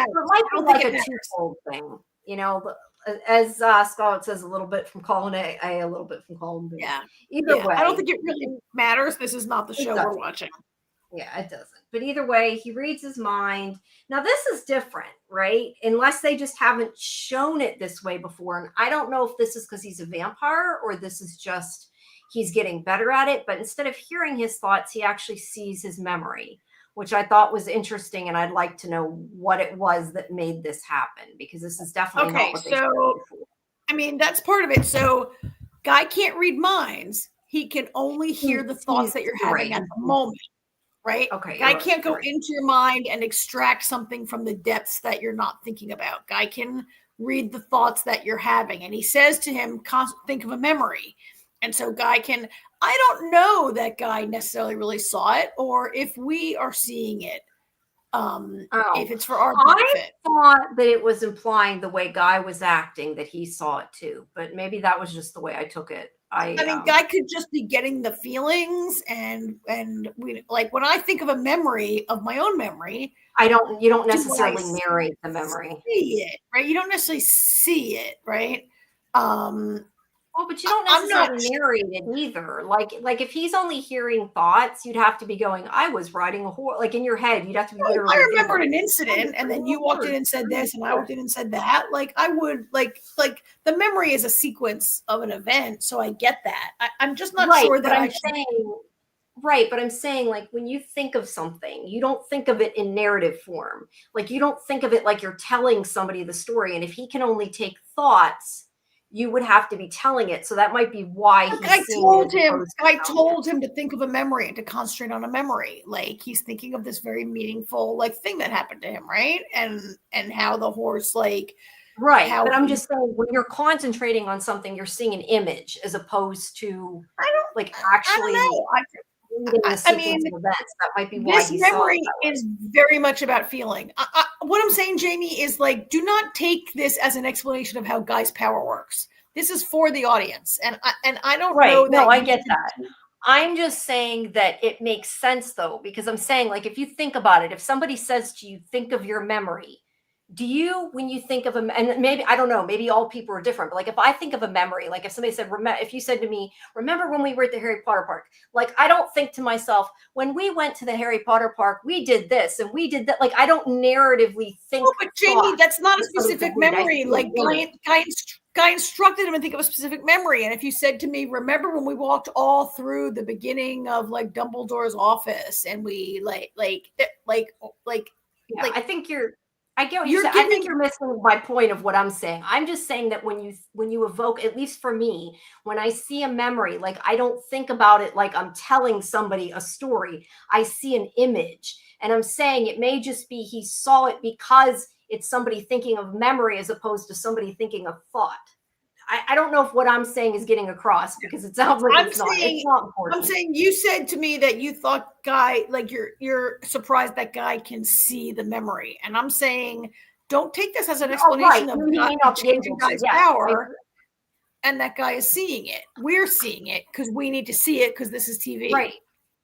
be like a twofold thing. As Scarlett says, a little bit from column A, a little bit from column B. Yeah. Either way. I don't think it really matters. This is not the show we're watching. Yeah, it doesn't. But either way, he reads his mind. Now, this is different, right? Unless they just haven't shown it this way before. And I don't know if this is because he's a vampire or this is just he's getting better at it. But instead of hearing his thoughts, he actually sees his memory, which I thought was interesting, and I'd like to know what it was that made this happen, because this is definitely not what they showed before. I mean, that's part of it. So Guy can't read minds. He can only hear the thoughts that you're having at the moment, right? Okay. Guy can't go into your mind and extract something from the depths that you're not thinking about. Guy can read the thoughts that you're having. And he says to him, think of a memory. And so Guy can, I don't know that Guy necessarily really saw it, or if we are seeing it if Oh, it's for our I benefit. thought that it was implying the way Guy was acting that he saw it too, but maybe that was just the way I took it. I mean, Guy could just be getting the feelings, and we like when I think of a memory of my own memory. You don't Do I necessarily narrate the memory. see it, right? You don't necessarily see it, right? Well, but you don't I'm not. necessarily narrate it either. Like if he's only hearing thoughts, you'd have to be going, I was riding a horse. Like in your head, you'd have to be I literally remembered thinking, an I was incident, and then riding you a walked in horse. and said this, and I walked in and said that. Like I would like the memory is a sequence of an event, so I get that. I'm just not Right, sure but that I'm I should. saying Right, but I'm saying like when you think of something, you don't think of it in narrative form. Like you don't think of it like you're telling somebody the story. And if he can only take thoughts, you would have to be telling it. So that might be why Look, he's seeing it as opposed to I telling it. told him to think of a memory and to concentrate on a memory. Like he's thinking of this very meaningful like thing that happened to him, right? And how the horse like Right. how But I'm he, just saying when you're concentrating on something, you're seeing an image as opposed to like I don't actually know. reading the I mean, sequence of events. That might be why this he saw it memory that way. is very much about feeling. What I'm saying, Jamie, is like, do not take this as an explanation of how Guy's power works. This is for the audience, and I don't Right. know No, that I you get should. that. I'm just saying that it makes sense though, because I'm saying, like, if you think about it, if somebody says to you, think of your memory, do you, when you think of a, and maybe, I don't know, maybe all people are different, but like if I think of a memory, like if somebody said, if you said to me, remember when we were at the Harry Potter park, like I don't think to myself, when we went to the Harry Potter park, we did this and we did that. Like I don't narratively think Oh, but Jamie, thoughts that's not a like somebody specific would. I memory. see an Like image. Guy instructed him to think of a specific memory. And if you said to me, remember when we walked all through the beginning of like Dumbledore's office and we Yeah, like I think I get what you're you're saying. I think giving. you're missing my point of what I'm saying. I'm just saying that when you evoke, at least for me, when I see a memory, like I don't think about it like I'm telling somebody a story. I see an image. And I'm saying it may just be he saw it because it's somebody thinking of memory as opposed to somebody thinking of thought. I don't know if what I'm saying is getting across because it sounds like I'm it's not. It's saying not I'm important. saying you said to me that you thought Guy, like you're surprised that Guy can see the memory. And I'm saying don't take this as an Oh, right. explanation of He God may not be changing able to. Guy's Yes. power and that Guy is seeing it. We're seeing it because we need to see it because this is TV. Right.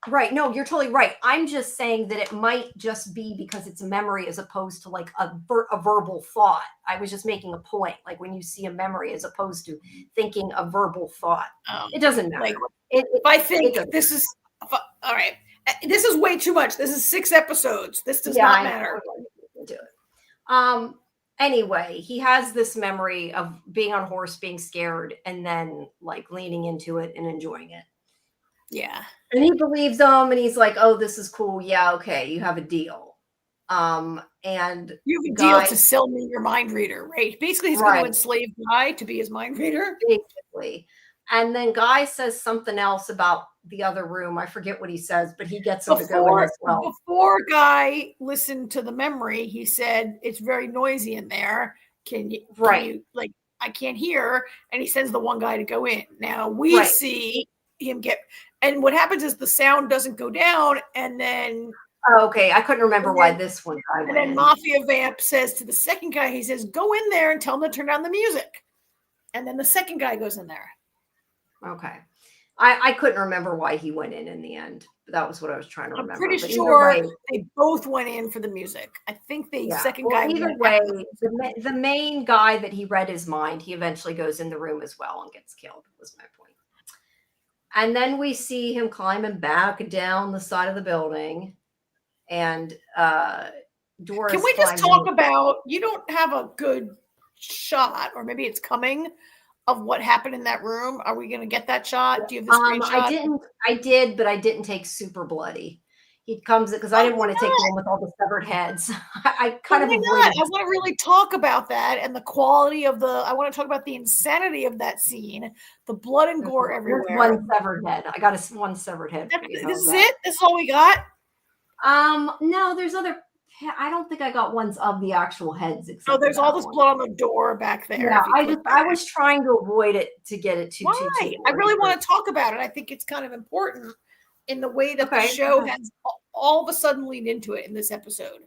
Right. No, you're totally right. I'm just saying that it might just be because it's a memory as opposed to like a verbal thought. I was just making a point. Like when you see a memory as opposed to thinking a verbal thought, it doesn't matter. Like It, if I think doesn't this is all right. This is way too much. This is 6 episodes. This does yeah, not I matter. know. Do it. Anyway, he has this memory of being on a horse, being scared, and then like leaning into it and enjoying it. Yeah. And he believes them and he's like, oh, this is cool. Yeah, okay, you have a deal. And You have a deal Guy, to sell me your mind reader, right? Basically, he's going to right, enslave Guy to be his mind reader. basically. And then Guy says something else about the other room. I forget what he says, but he gets him to go in as well. Before Guy listened to the memory, he said, it's very noisy in there. Can you, like, I can't hear. And he sends the one guy to go in. Now we see him get, and what happens is the sound doesn't go down. And then, oh, okay, I couldn't remember why this one guy and then Mafia Vamp says to the second guy, he says, go in there and tell him to turn down the music. And then the second guy goes in there. Okay. I couldn't remember why he went in the end. That was what I was trying to remember. I'm pretty sure they both went in for the music. I think the second guy. Either way, the main guy that he read his mind, he eventually goes in the room as well and gets killed, was my point. And then we see him climbing back down the side of the building. And Doris. Can we just talk about, you don't have a good shot, or maybe it's coming, of what happened in that room? Are we going to get that shot? Do you have the screenshot? I did, but I didn't take super bloody. He comes because I didn't want to take the one with all the severed heads. I kind of avoided. I want to really talk about that and the quality of I want to talk about the insanity of that scene, the blood and gore everywhere. There's one severed head. I got one severed head. This is it? This is all we got? No, there's other. I don't think I got ones of the actual heads. Oh, there's all this blood on the door back there. Yeah, I was trying to avoid it to get it too. Why? I really want to talk about it. I think it's kind of important in the way that the show has all of a sudden leaned into it in this episode.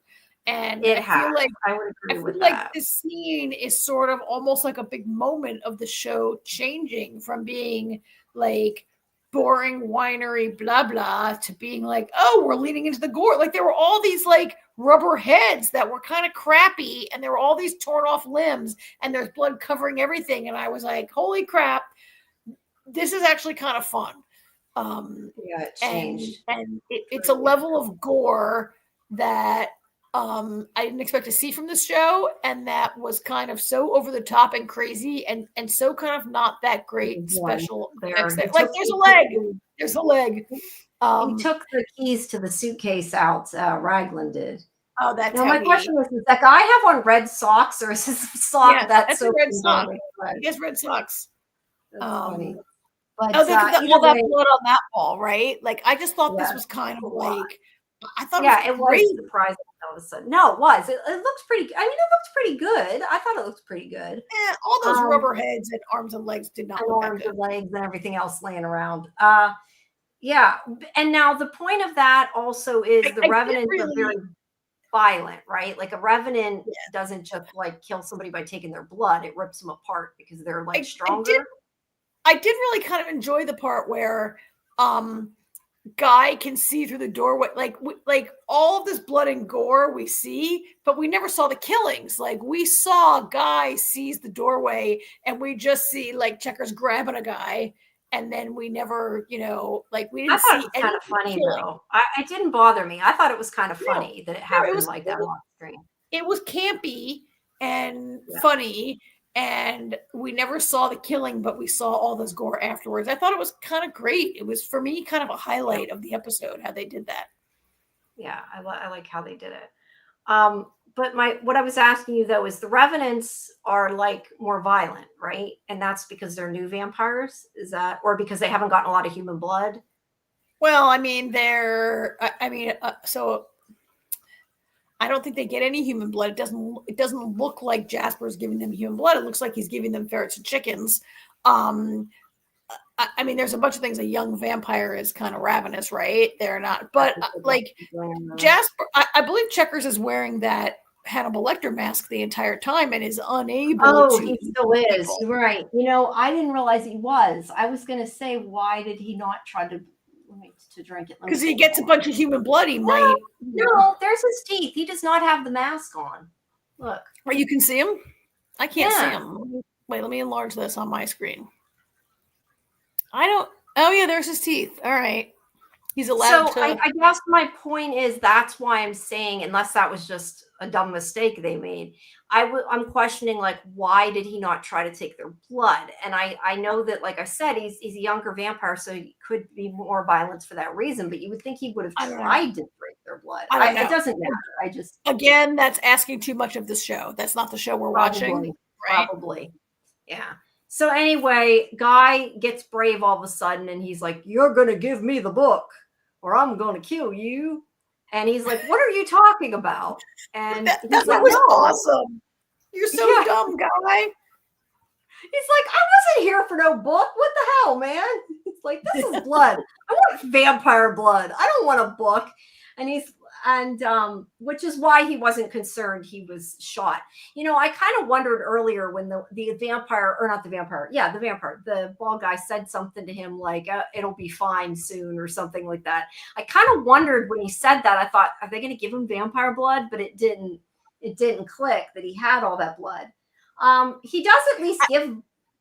And It I has. feel like I would agree with that. this scene is sort of almost like a big moment of the show changing from being like boring winery blah blah to being like, oh, we're leaning into the gore. Like there were all these like rubber heads that were kind of crappy, and there were all these torn off limbs, and there's blood covering everything. And I was like, holy crap, this is actually kind of fun. Yeah, it changed. And it's a level of gore that I didn't expect to see from this show, and that was kind of so over the top and crazy, and so kind of not that great special effects. Like there's a leg, there's a leg. He took the keys to the suitcase out. Raglan did. Oh, that's now my question is: does that guy have on red socks, or is his sock that's a red sock? He has red socks. That's funny. But all that blood on that wall, right? Like I just thought this was kind of like. I thought it was surprising all of a sudden. No, it was. It looks pretty. I mean, it looks pretty good. I thought it looked pretty good. Yeah, all those rubber heads and arms and legs did not look that good. Arms and legs and everything else laying around. Yeah, and now the point of that also is the revenants are very violent, right? Like a revenant doesn't just like kill somebody by taking their blood; it rips them apart because they're like stronger. I did really kind of enjoy the part where Guy can see through the doorway, like all of this blood and gore we see, but we never saw the killings. Like we saw Guy sees the doorway, and we just see like Checkers grabbing a guy, and then we never, like we didn't see any. Kind of funny though. It didn't bother me. I thought it was kind of funny that it happened like that on screen. It was campy and funny. And we never saw the killing, but we saw all this gore afterwards. I thought it was kind of great. It was, for me, kind of a highlight of the episode, how they did that. Yeah, I like how they did it. But what I was asking you, though, is the revenants are, like, more violent, right? And that's because they're new vampires? Is that, or because they haven't gotten a lot of human blood? Well, I mean, so I don't think they get any human blood. It doesn't look like Jasper's giving them human blood. It looks like he's giving them ferrets and chickens. I mean, there's a bunch of things. A young vampire is kind of ravenous, right? They're not, but like Jasper, I believe Checkers is wearing that Hannibal Lecter mask the entire time and is unable to. Oh, he still is. You're right. I didn't realize he was. I was going to say, why did he not try to drink it? Because he gets a bunch of human blood. He might. No, there's his teeth. He does not have the mask on. Look. Or you can see him? I can't see him. Wait, let me enlarge this on my screen. Oh yeah, there's his teeth. All right. He's allowed to. I guess my point is that's why I'm saying, unless that was just a dumb mistake they made, I'm questioning, like, why did he not try to take their blood? And I know that, like I said, he's a younger vampire, so he could be more violent for that reason, but you would think he would have tried to drink their blood. It doesn't matter. Again, that's asking too much of this show. That's not the show we're watching. Right? Probably. Yeah. So anyway, Guy gets brave all of a sudden, and he's like, "You're going to give me the book, or I'm going to kill you." And he's like, "What are you talking about?" And that was awesome. You're so dumb, Guy. He's like, "I wasn't here for no book. What the hell, man?" It's like, "This is blood. I want vampire blood. I don't want a book." And which is why he wasn't concerned he was shot. I kind of wondered earlier when the vampire, or not the vampire, the bald guy said something to him like, "It'll be fine soon," or something like that. I kind of wondered when he said that. I thought, are they going to give him vampire blood? But it didn't click that he had all that blood. He does at least give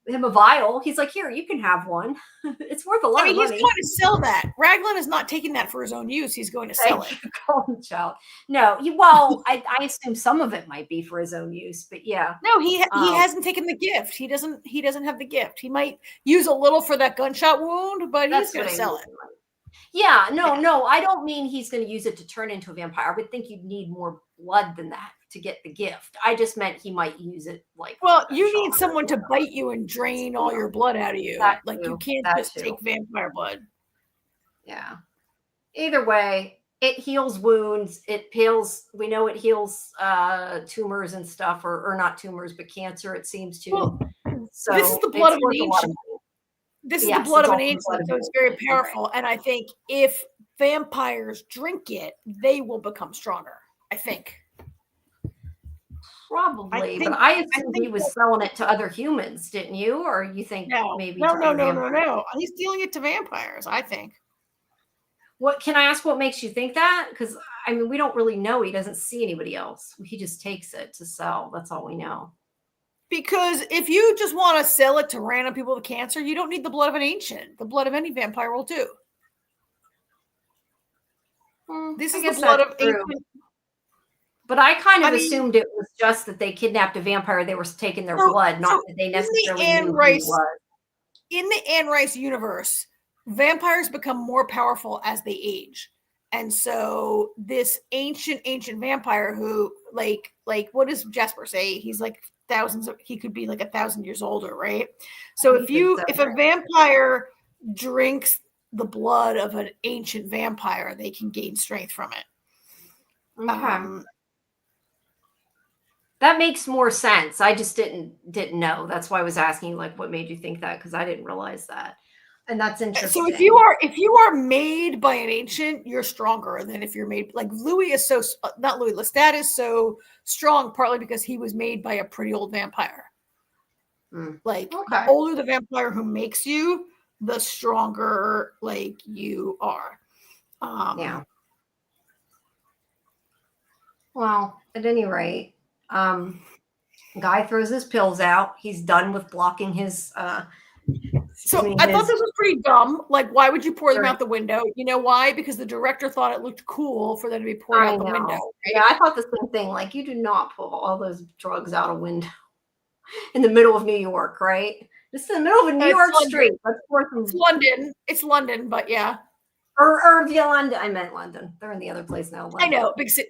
him a vial. He's like, "Here, you can have one." It's worth a lot of money. He's going to sell that. Raglan is not taking that for his own use. He's going to sell it. Child. No, I assume some of it might be for his own use, but yeah. No, he hasn't taken the gift. He doesn't have the gift. He might use a little for that gunshot wound, but he's going to sell it. Yeah, no, I don't mean he's going to use it to turn into a vampire. I would think you'd need more blood than that to get the gift. I just meant he might use it like. Well, you need someone to bite you and drain all your blood out of you. You can't just take vampire blood. Yeah. Either way, it heals wounds. We know it heals tumors and stuff, or not tumors, but cancer, it seems to. Well, so this is the blood of an ancient. This is the blood of an ancient, so it's very powerful. And I think if vampires drink it, they will become stronger. I think. I Probably, but think I I assumed he think was selling it to other humans, didn't you? Or you think no, maybe no, to no, other no, no, vampires? no. He's dealing it to vampires, I think. What can I ask what makes you think that? Because I mean, we don't really know. He doesn't see anybody else. He just takes it to sell. That's all we know. Because if you just want to sell it to random people with cancer, you don't need the blood of an ancient. The blood of any vampire will do. This I is the guess blood that's of true. ancient. But I kind I of mean, assumed it was just that they kidnapped a vampire. They were taking their so, blood, not so that they in the necessarily Anne knew who he Rice was. in the Anne Rice universe, vampires become more powerful as they age. And so this ancient vampire who like what does Jasper say? He's like thousands of he could be like 1,000 years older, right? So He said so. if a vampire drinks the blood of an ancient vampire, they can gain strength from it. Okay. That makes more sense. I just didn't know. That's why I was asking, like, what made you think that? Because I didn't realize that. And that's So interesting. if you are made by an ancient, you're stronger than if you're made like Louis is so not Louis Lestat is so strong partly because he was made by a pretty old vampire. Like the Okay. older the vampire who makes you, the stronger like you are. Yeah. Well, at any rate, guy throws his pills out. He's done with blocking his So I thought this was pretty dumb. Like, why would you pour them out the window? You know why? Because the director thought it looked cool for them to be poured out the window. Right? Yeah, I thought the same thing. Like, you do not pull all those drugs out a window in the middle of New York, right? Just in the middle of a New York street. Let's pour some. It's London. It's London, but yeah. Or via London. I meant London. They're in the other place now. London. I know. Because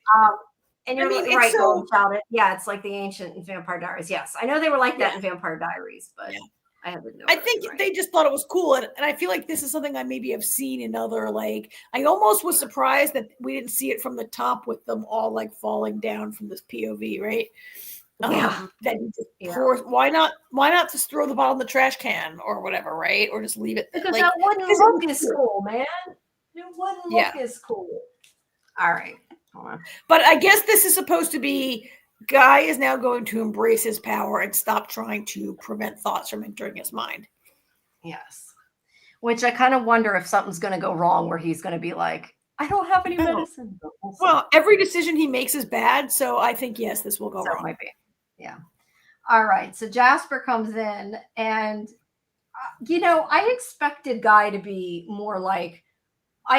and you're right, Golden Child. Yeah, it's like the ancient Vampire Diaries. Yes, I know they were like that in Vampire Diaries, but I haven't known. I think they just thought it was cool, and I feel like this is something I maybe have seen in other like. I almost was surprised that we didn't see it from the top with them all like falling down from this POV, right? Yeah. That he just pours. Why not just throw the bottle in the trash can or whatever, right? Or just leave it. Because like, that wouldn't look as cool, man. It wouldn't look as cool. All right. Hold on. But I guess this is supposed to be Guy is now going to embrace his power and stop trying to prevent thoughts from entering his mind. Yes. Which I kind of wonder if something's going to go wrong where he's going to be like, I don't have any medicine. Well, every decision he makes is bad. So I think, yes, this will go wrong. It might be. Yeah. All right. So Jasper comes in and, I expected Guy to be more like,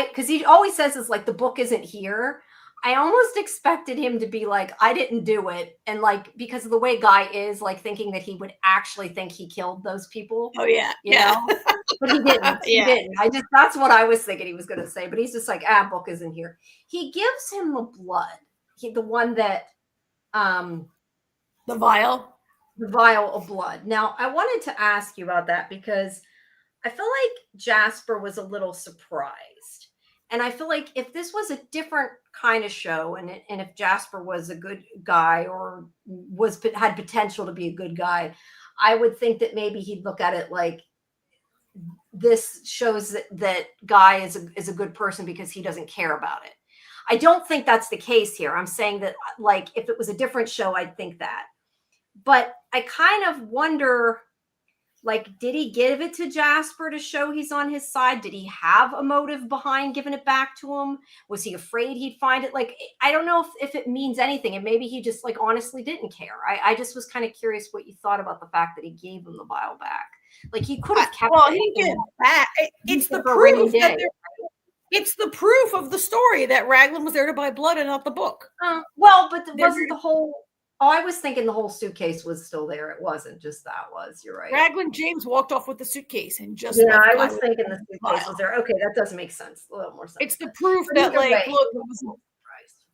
because he always says it's like the book isn't here. I almost expected him to be like, I didn't do it. And like, because of the way Guy is, like thinking that he would actually think he killed those people. Oh, yeah. You know? But he didn't. He didn't. That's what I was thinking he was going to say. But he's just like, book isn't here. He gives him the blood. The one that, the vial of blood. Now, I wanted to ask you about that because I feel like Jasper was a little surprised. And I feel like if this was a different kind of show and if Jasper was a good guy or had potential to be a good guy, I would think that maybe he'd look at it like this shows that Guy is a good person because he doesn't care about it. I don't think that's the case here. I'm saying that like if it was a different show, I'd think that. But I kind of wonder, like, did he give it to Jasper to show he's on his side? Did he have a motive behind giving it back to him? Was he afraid he'd find it? Like, I don't know if it means anything. And maybe he just, like, honestly didn't care. I just was kind of curious what you thought about the fact that he gave him the vial back. Like, he could have kept it. Well, he didn't get it back. It's the proof that it's the proof of the story that Raglan was there to buy blood and not the book. Well, but wasn't the whole... Oh, I was thinking the whole suitcase was still there. It wasn't just that was. You're right. Raglan James walked off with the suitcase and just... Yeah, I was thinking the suitcase was there. Okay, that does make sense. A little more sense. It's the proof that, like, look,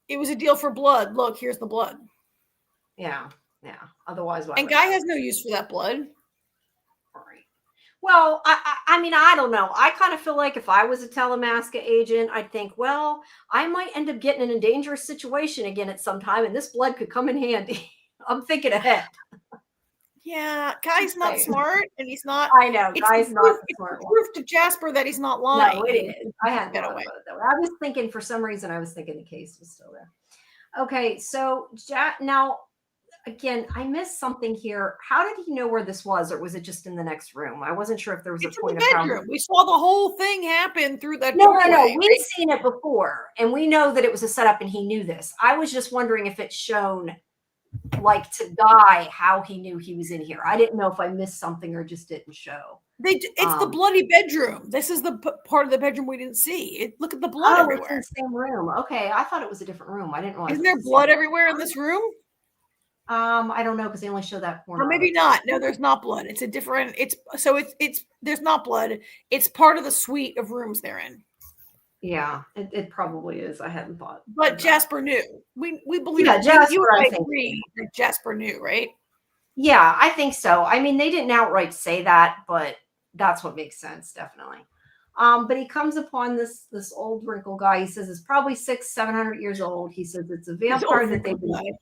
it was a deal for blood. Look, here's the blood. Yeah. Otherwise, why? And Guy has no use for that blood. Right. Well, I mean, I don't know. I kind of feel like if I was a Talamasca agent, I'd think, well, I might end up getting in a dangerous situation again at some time, and this blood could come in handy. I'm thinking ahead. Yeah, Guy's not smart, and he's not. I know, Guy's not smart. It's proof to Jasper that he's not lying. No, it is. I had thought about it that way. I was thinking, for some reason, I was thinking the case was still there. Okay, so now again, I missed something here. How did he know where this was, or was it just in the next room? I wasn't sure if there was a It's in the point of how. bedroom. We saw the whole thing happen through that No, no, no. doorway. We've seen it before, and we know that it was a setup, and he knew this. I was just wondering if it's shown, like to Guy, how he knew he was in here. I didn't know if I missed something or just didn't show. It's the bloody bedroom. This is the part of the bedroom we didn't see. Look at the blood everywhere. It's in the same room. Okay, I thought it was a different room. I didn't realize. Isn't there blood everywhere in this room? I don't know because they only show that corner. Or maybe not. No, there's not blood. It's a different. It's there's not blood. It's part of the suite of rooms they're in. Yeah, it probably is. I hadn't thought. But Jasper knew. We believe. Yeah, Jasper. You and I agree that Jasper knew, right? Yeah, I think so. I mean, they didn't outright say that, but that's what makes sense, definitely. But he comes upon this old wrinkled guy. He says it's probably 600-700 years old. He says it's a vampire that they've been.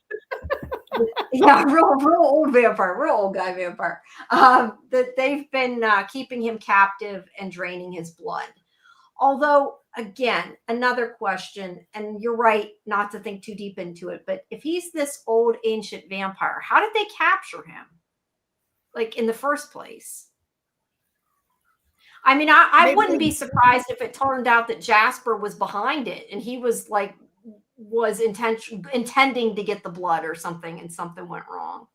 Yeah, real old vampire, real old guy vampire. That they've been keeping him captive and draining his blood. Although, again, another question, and you're right not to think too deep into it, but if he's this old ancient vampire, how did they capture him? Like in the first place? I mean, I wouldn't be surprised if it turned out that Jasper was behind it and he was intending to get the blood or something, and something went wrong.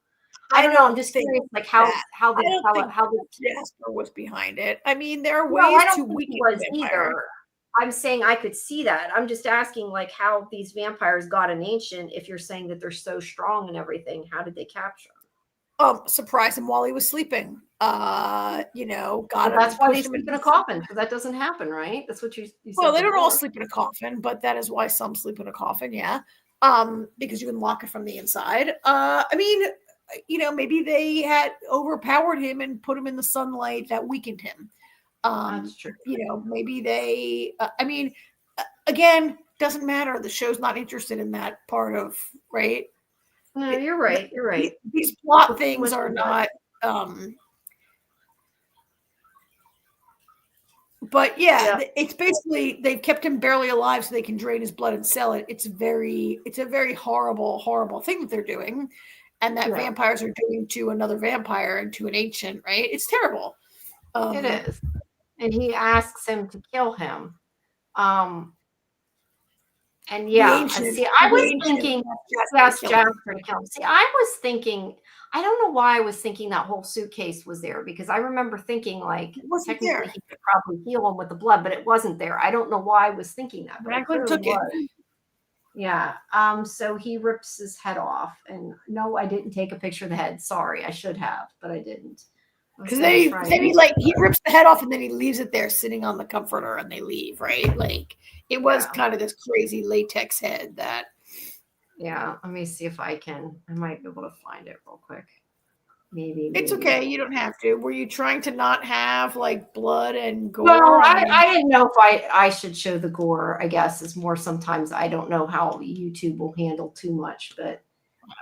I don't know. I'm just curious, like how Jasper was behind it. I mean, there are ways to weaken either. I'm saying I could see that. I'm just asking, like, how these vampires got an ancient. If you're saying that they're so strong and everything, how did they capture him? Surprise him while he was sleeping. Got him. That's why they sleep in a coffin, because that doesn't happen, right? That's what you said. Well, they don't all sleep in a coffin, but that is why some sleep in a coffin. Yeah, because you can lock it from the inside. I mean, maybe they had overpowered him and put him in the sunlight that weakened him. That's true. Maybe they. Again, doesn't matter. The show's not interested in that part of right. No, you're right. You're right. These plot things are not. But yeah, it's basically they've kept him barely alive so they can drain his blood and sell it. It's a very horrible, horrible thing that they're doing, and that vampires are doing to another vampire and to an ancient. Right? It's terrible. It is, and he asks him to kill him. And yeah, see, I was thinking that's Jasper to kill him. See, I was thinking, I don't know why I was thinking that whole suitcase was there, because I remember thinking like technically he could probably heal him with the blood, but it wasn't there. I don't know why I was thinking that, but it clearly was. Yeah. So he rips his head off, and no, I didn't take a picture of the head. Sorry, I should have, but I didn't. Because he rips the head off and then he leaves it there sitting on the comforter and they leave, right? Like it was kind of this crazy latex head that. Yeah, let me see if I might be able to find it real quick. Maybe. It's okay. You don't have to. Were you trying to not have like blood and gore? Well, I didn't know if I should show the gore. I guess is more sometimes I don't know how YouTube will handle too much, but.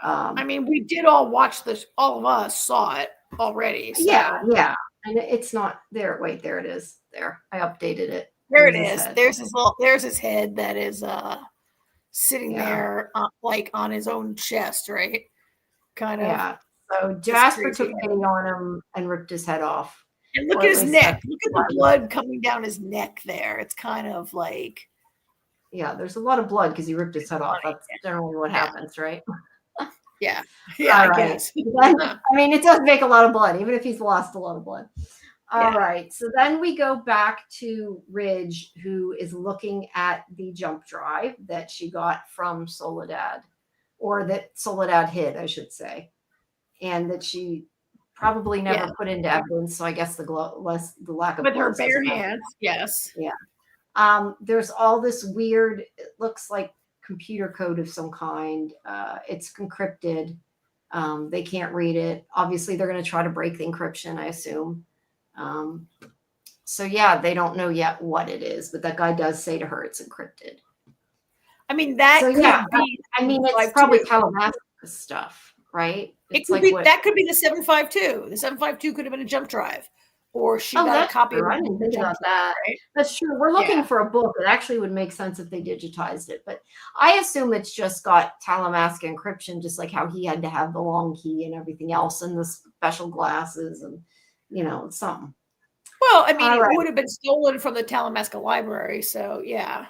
I mean, we did all watch this. All of us saw it already. So. Yeah. And it's not there. Wait, there it is. There. I updated it. There it is. There's his head that is sitting there like on his own chest, right? Kind of. Yeah. So Jasper took pity on him and ripped his head off. And look at his neck. Look at the blood coming down his neck there. It's kind of like. Yeah, there's a lot of blood because he ripped his head off. That's generally what happens, right? Yeah, I guess. I mean, it does make a lot of blood, even if he's lost a lot of blood. All right. So then we go back to Ridge, who is looking at the jump drive that she got from Soledad, or that Soledad hid, I should say, and that she probably never put into evidence. So I guess the lack of with her bare hands. Yes. Yeah. There's all this weird. It looks like computer code of some kind. It's encrypted. They can't read it. Obviously, they're going to try to break the encryption, I assume. So yeah, they don't know yet what it is, but that guy does say to her it's encrypted. I mean, that could be. I mean, it's probably Talamasca stuff, right? It could be that could be the 752. The 752 could have been a jump drive. or she Oh, got a that's copy of true. it I didn't in the think jump about drive, that. right? That's true. We're looking Yeah. for a book. It actually would make sense if they digitized it, but I assume it's just got Talamasca encryption, just like how he had to have the long key and everything else, and the special glasses, and something. Well, I mean, All it right. would have been stolen from the Talamasca library, so yeah.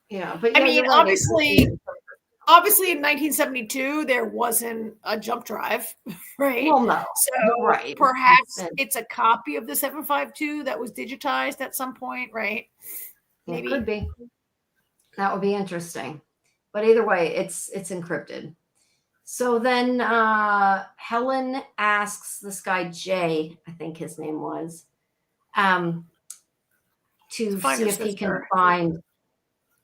Yeah, but I yeah, mean, you're right. obviously in 1972 there wasn't a jump drive, right? Well, no, you're So right. perhaps it's a copy of the 752 that was digitized at some point, right? It could Maybe. be. That would be interesting. But either way, it's encrypted. So then Helen asks this guy Jay, I think his name was, to Find see her if he can sister. find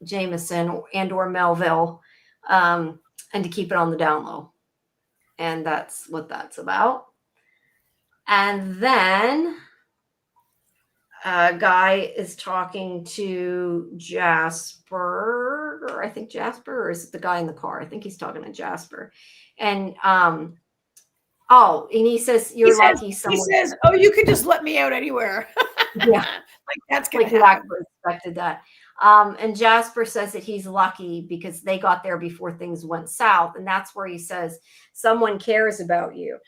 Jameson and or Melville, and to keep it on the down low. And that's what that's about. And then a guy is talking to Jasper, or I think Jasper, or is it the guy in the car? I think he's talking to Jasper. And and he says, "You're lucky He someone." says, "Oh, you can just let me out anywhere." Yeah, Like that's gonna like you happen. actually expected that. And Jasper says that he's lucky because they got there before things went south, and that's where he says someone cares about you.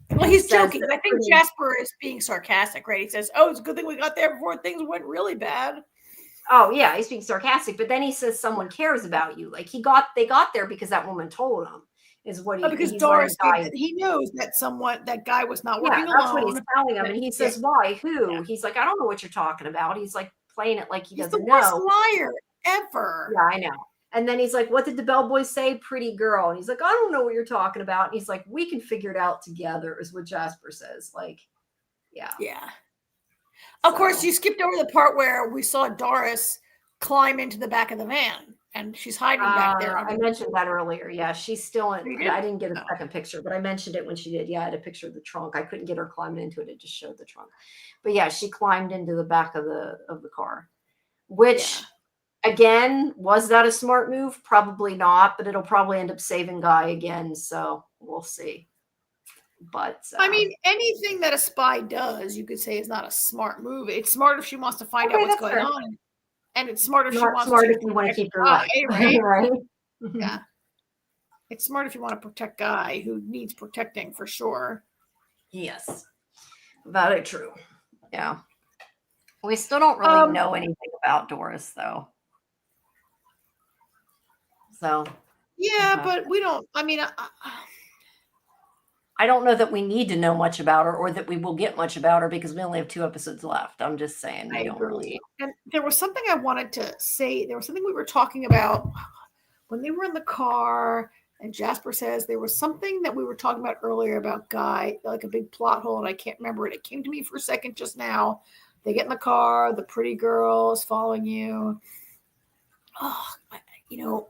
Well, And he's says joking. that I think Jasper is being sarcastic, right? He says, "Oh, it's a good thing we got there before things went really bad." Oh yeah, he's being sarcastic, but then he says someone cares about you. Like they got there because that woman told him, is what Because he's letting Doris, guy. he knows that that guy was not Yeah, working that's what he's alone. telling him, and he Yeah, says, "Why? yeah. Who?" He's like, "I don't know what you're talking about." He's like playing it like he He's the doesn't worst know. liar ever. Yeah, I know. And then he's like, "What did the bellboy say? Pretty girl." And he's like, "I don't know what you're talking about." And he's like, "We can figure it out together," is what Jasper says. Like, yeah. Yeah. Of course, So you skipped over the part where we saw Doris climb into the back of the van, and she's hiding back there. I mentioned that earlier. Yeah, she's still in. You did? I didn't get a Oh, second picture, but I mentioned it when she did. Yeah, I had a picture of the trunk. I couldn't get her climbing into it. It just showed the trunk. But yeah, she climbed into the back of the car. yeah. Which, again, was that a smart move? Probably not. But it'll probably end up saving Guy again. So we'll see. But I mean, anything that a spy does, you could say is not a smart move. It's smart if she wants to find out okay, what's that's going fair. on, and it's smart if she Not wants smart to if you want to protect keep your Guy, life, right? right? Yeah. It's smart if you want to protect Guy, who needs protecting for sure. Yes, very true. Yeah, we still don't really know anything about Doris, though. So Yeah, but we don't. I mean, I don't know that we need to know much about her or that we will get much about her because we only have 2 episodes left. I'm just saying we I don't really agree. And there was something I wanted to say. There was something we were talking about when they were in the car, and Jasper says there was something that we were talking about earlier about Guy, like a big plot hole, and I can't remember it. It came to me for a second just now. They get in the car, the pretty girl is following you. Oh, it'll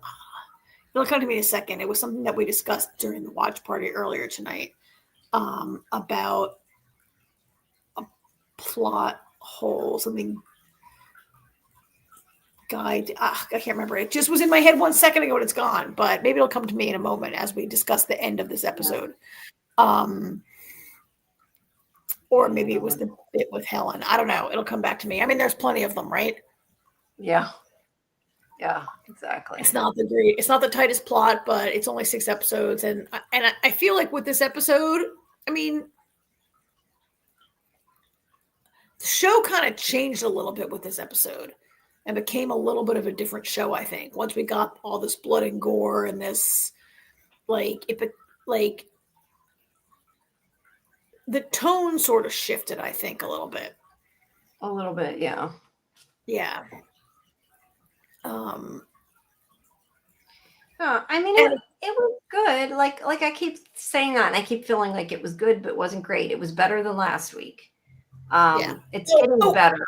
come to me in a second. It was something that we discussed during the watch party earlier tonight, about a plot hole, something guide. I can't remember. It just was in my head 1 second ago and it's gone, but maybe it'll come to me in a moment as we discuss the end of this episode. Or maybe it was the bit with Helen. I don't know. It'll come back to me. I mean, there's plenty of them, right? Yeah. Yeah, exactly. It's not the tightest plot, but it's only 6 episodes. And I feel like with this episode, I mean, the show kind of changed a little bit with this episode and became a little bit of a different show, I think. Once we got all this blood and gore and this, like the tone sort of shifted, I think, a little bit. A little bit, yeah. Yeah. I mean, it was good. Like I keep saying that, and I keep feeling like it was good, but it wasn't great. It was better than last week. It's getting better.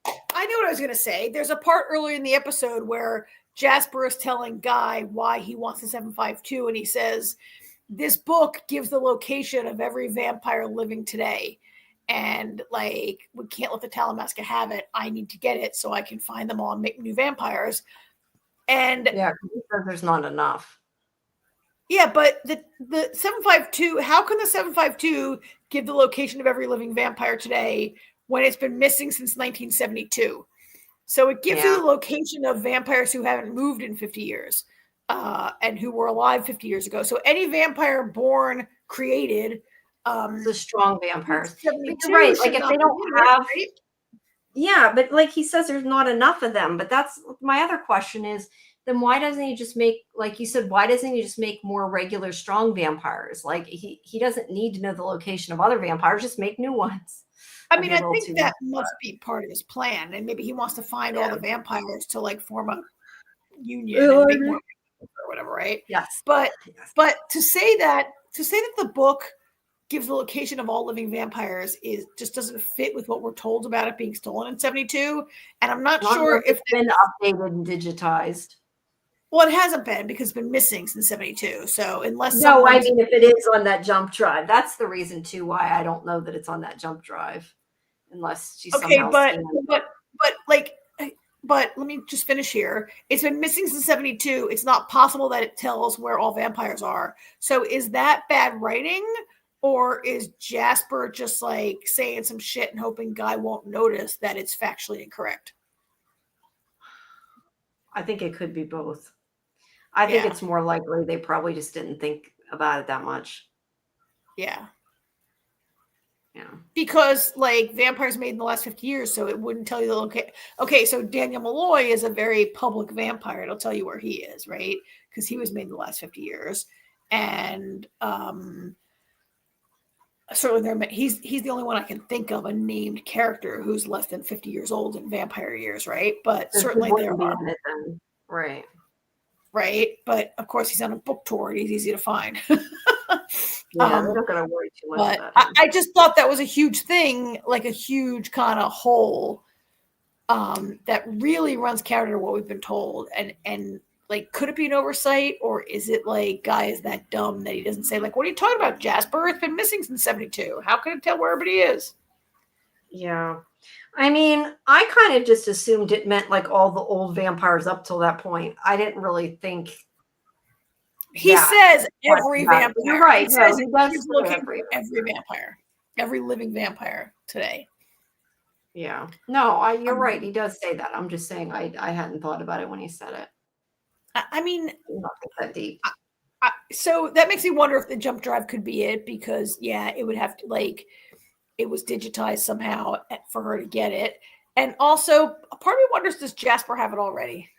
I know what I was going to say. There's a part earlier in the episode where Jasper is telling Guy why he wants the 752, and he says, this book gives the location of every vampire living today. And like, we can't let the Talamasca have it. I need to get it so I can find them all and make new vampires. And yeah, because there's not enough. Yeah, but the 752, how can the 752 give the location of every living vampire today when it's been missing since 1972? So it gives you Yeah. the location of vampires who haven't moved in 50 years and who were alive 50 years ago. So any vampire born, created The strong vampires. But you're 72 right. Like should if not they be don't in it, have, right? yeah, but like he says, there's not enough of them. But that's my other question is, then why doesn't he just make, like you said, why doesn't he just make more regular strong vampires? Like he doesn't need to know the location of other vampires, just make new ones. I I'd mean, be a I little think too that much. must be part of his plan. And maybe he wants to find all Yeah. the vampires to like form a union Well, and I make mean, more or whatever, right? yes. But Yes. but to say that the book gives the location of all living vampires is just doesn't fit with what we're told about it being stolen in 72. And I'm not Not unless sure if it's been updated and digitized. well, it hasn't been because it's been missing since 72. So unless No, I someone's mean, if it is on that jump drive, that's the reason too why I don't know that it's on that jump drive, unless she okay, somehow but scanned it. but but like but let me just finish here. It's been missing since 72. It's not possible that it tells where all vampires are. So is that bad writing? Or is Jasper just like saying some shit and hoping Guy won't notice that it's factually incorrect? I think it could be both. I think Yeah. it's more likely they probably just didn't think about it that much. Yeah. Yeah. Because like vampires made in the last 50 years, so it wouldn't tell you the location. Okay, so Daniel Malloy is a very public vampire. It'll tell you where he is, right? Because he was made in the last 50 years. And certainly he's the only one I can think of, a named character who's less than 50 years old in vampire years, right? But So he certainly there wouldn't be are, in it then. Right. right? But of course he's on a book tour and he's easy to find. Yeah, they're not gonna worry too much But about I, him. I just thought that was a huge thing, like a huge kind of hole that really runs counter to what we've been told. And like, could it be an oversight, or is it like Guy is that dumb that he doesn't say like, "What are you talking about, Jasper? It's been missing since 72. How can it tell where everybody is?" Yeah. I mean, I kind of just assumed it meant like all the old vampires up till that point. I didn't really think He that says much every about it. You're vampire. right. He No, says he it does gives say location every for every vampire, every living vampire today. Yeah. No, you're right. Um, He does say that. I'm just saying I hadn't thought about it when he said it. I mean, Not that deep. so that makes me wonder if the jump drive could be it, because yeah, it would have to like it was digitized somehow for her to get it. And also, a part of me wonders, does Jasper have it already?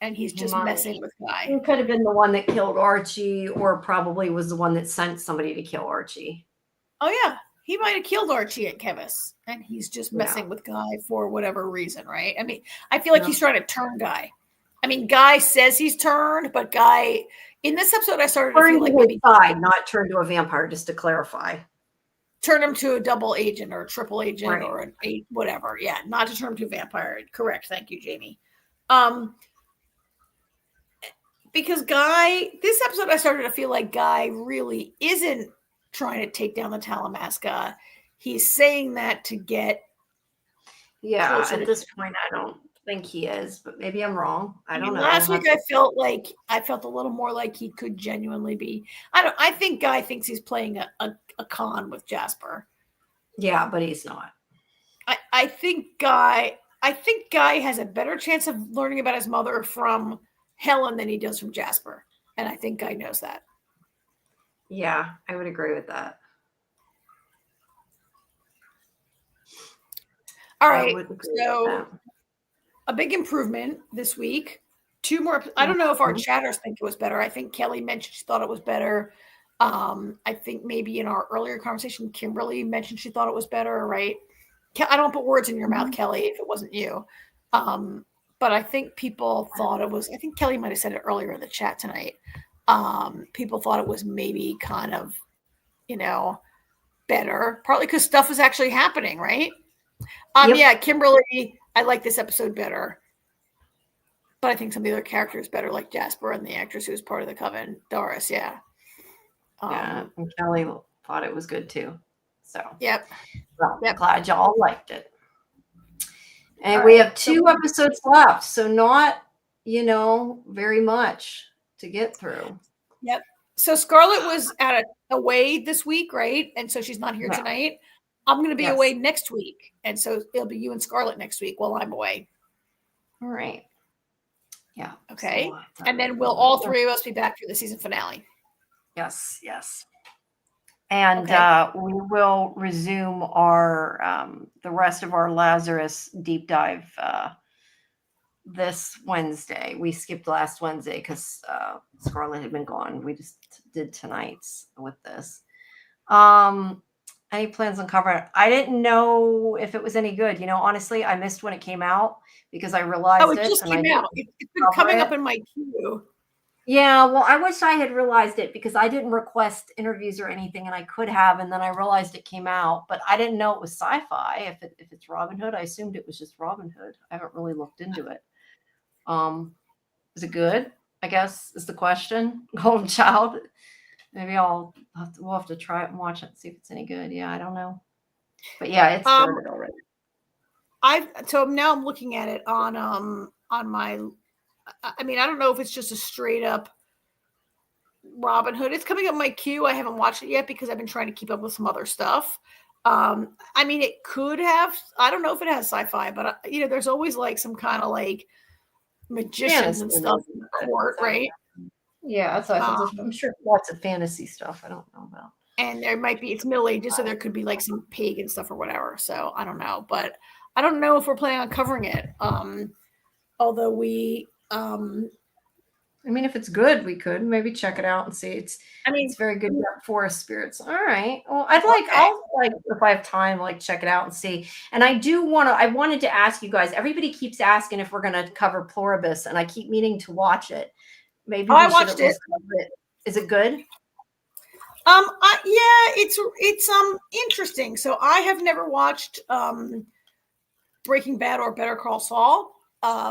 And he's He just might. messing with Guy. He could have been the one that killed Archie, or probably was the one that sent somebody to kill Archie. Oh, yeah. He might have killed Archie at Kevis, and he's just Yeah. messing with Guy for whatever reason, right? I mean, I feel like Yeah. he's trying to turn Guy. I mean, Guy says he's turned, but Guy, in this episode, I started to Turn feel to like his maybe side, not turn to a vampire, just to clarify. turn him to a double agent or a triple agent Right. or an whatever. Yeah, not to turn him to a vampire. Correct. Thank you, Jamie. Because Guy, this episode, I started to feel like Guy really isn't trying to take down the Talamasca. He's saying that to get closer At to. this point, I don't think he is, but maybe I'm wrong. I don't know. Last week, I felt a little more like he could genuinely be. I think Guy thinks he's playing a con with Jasper. Yeah, but he's not. I think Guy has a better chance of learning about his mother from Helen than he does from Jasper, and I think Guy knows that. Yeah, I would agree with that. All right, so a big improvement this week. 2 more. I don't know if our chatters think it was better. I think Kelly mentioned she thought it was better. I think maybe in our earlier conversation, Kimberly mentioned she thought it was better, right? I don't put words in your mouth, Kelly, if it wasn't you. But I think people thought it was, I think Kelly might have said it earlier in the chat tonight. People thought it was maybe kind of, better, partly because stuff is actually happening, right? Yep. Yeah, Kimberly, I like this episode better. But I think some of the other characters better, like Jasper and the actress who was part of the coven, Doris, yeah. And Kelly thought it was good too. So yep. Well, I'm glad y'all liked it. And All we right, have 2 episodes left, so not, very much to get through. Yep. So Scarlett was away this week, right? And so she's not here tonight. I'm going to be away next week. And so it'll be you and Scarlett next week while I'm away. All right. Yeah. Okay. So and then we'll all three of us be back for the season finale. Yes. Yes. And we will resume our the rest of our Lazarus deep dive this Wednesday. We skipped last Wednesday because Scarlett had been gone. We just did tonight's with this. Any plans on covering it? I didn't know if it was any good. Honestly, I missed when it came out because I realized it just came out. It's been coming up in my queue. Yeah, well, I wish I had realized it because I didn't request interviews or anything, and I could have, and then I realized it came out, but I didn't know it was sci-fi. If it's Robin Hood, I assumed it was just Robin Hood. I haven't really looked into it. Is it good? I guess is the question. Golden Child. Maybe we'll have to try it and watch it and see if it's any good. Yeah, I don't know, but yeah, it's started already. So now I'm looking at it on my. I mean, I don't know if it's just a straight up Robin Hood. It's coming up my queue. I haven't watched it yet because I've been trying to keep up with some other stuff. I mean, it could have. I don't know if it has sci-fi, but there's always like some kind of like magicians and stuff in the court, right? Yeah, that's what I thought. I'm sure lots of fantasy stuff I don't know about. And there might be, it's Middle Ages, so there could be like some pagan stuff or whatever. So I don't know, but I don't know if we're planning on covering it. Although we, I mean, if it's good, we could maybe check it out and see. It's very good forest spirits. All right. Well, I'll if I have time, check it out and see. And I wanted to ask you guys, everybody keeps asking if we're going to cover Pluribus, and I keep meaning to watch it. Maybe I watched it. Is it good? Yeah, it's interesting. So I have never watched Breaking Bad or Better Call Saul,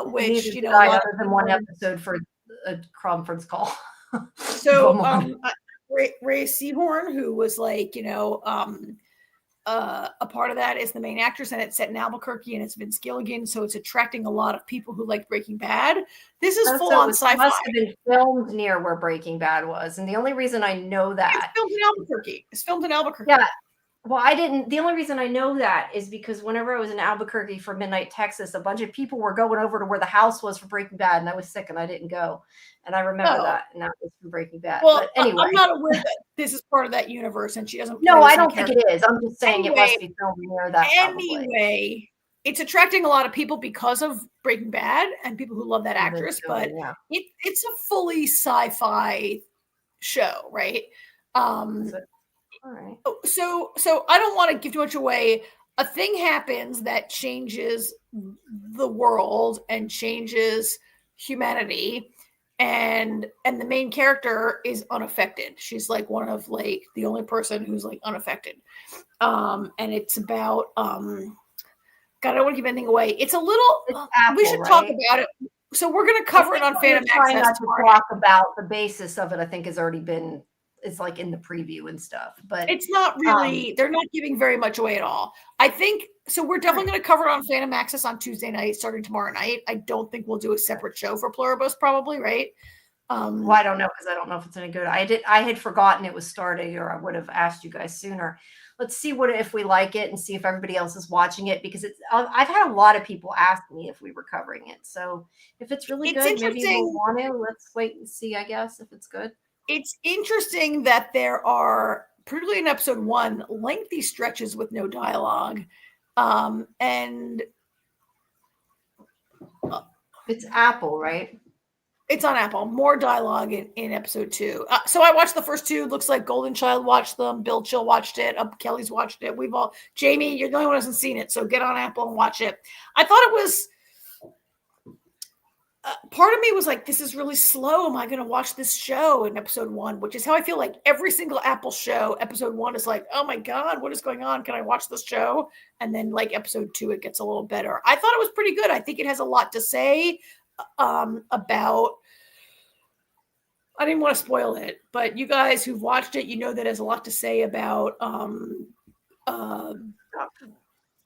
which other than one episode for a conference call. So Ray Seahorn, who was a part of that, is the main actress, and it's set in Albuquerque, and it's Vince Gilligan, so it's attracting a lot of people who like Breaking Bad. This is full on sci-fi. It must have been filmed near where Breaking Bad was, and the only reason I know that it's filmed in Albuquerque. Yeah. Well, the only reason I know that is because whenever I was in Albuquerque for Midnight Texas, a bunch of people were going over to where the house was for Breaking Bad, and I was sick and I didn't go. And I remember that, and that was from Breaking Bad. Well, but anyway, I'm not aware that this is part of that universe, and she doesn't. No, I don't think it is. I'm just saying it must be filmed near that. Anyway, it's attracting a lot of people because of Breaking Bad and people who love that actress, but it's a fully sci-fi show, right? All right. So I don't want to give too much away. A thing happens that changes the world and changes humanity, and the main character is unaffected. She's like one of the only person who's unaffected. And it's about God, I don't want to give anything away. It's a little. We should talk about it. So we're going to cover it on Fandom Access. To talk about the basis of it, I think, has already been. It's in the preview and stuff, but it's not really. They're not giving very much away at all. I think so. We're definitely going to cover it on Fandom Access on Tuesday night, starting tomorrow night. I don't think we'll do a separate show for Pluribus, probably, right? Well, I don't know because I don't know if it's any good. I had forgotten it was starting, or I would have asked you guys sooner. Let's see if we like it and see if everybody else is watching it, because I've had a lot of people ask me if we were covering it. So if it's really good, maybe we'll want to. Let's wait and see, I guess, if it's good. It's interesting that there are, particularly in episode 1, lengthy stretches with no dialogue. And it's Apple, right? It's on Apple. More dialogue in episode 2. So I watched the first 2. Looks like Golden Child watched them. Bill Chill watched it. Kelly's watched it. Jamie, you're the only one who hasn't seen it. So get on Apple and watch it. I thought it was, part of me was like, this is really slow. Am I going to watch this show in episode 1? Which is how I feel like every single Apple show. Episode 1 is like, oh my God, what is going on? Can I watch this show? And then episode 2, it gets a little better. I thought it was pretty good. I think it has a lot to say about, I didn't want to spoil it, but you guys who've watched it, that it has a lot to say about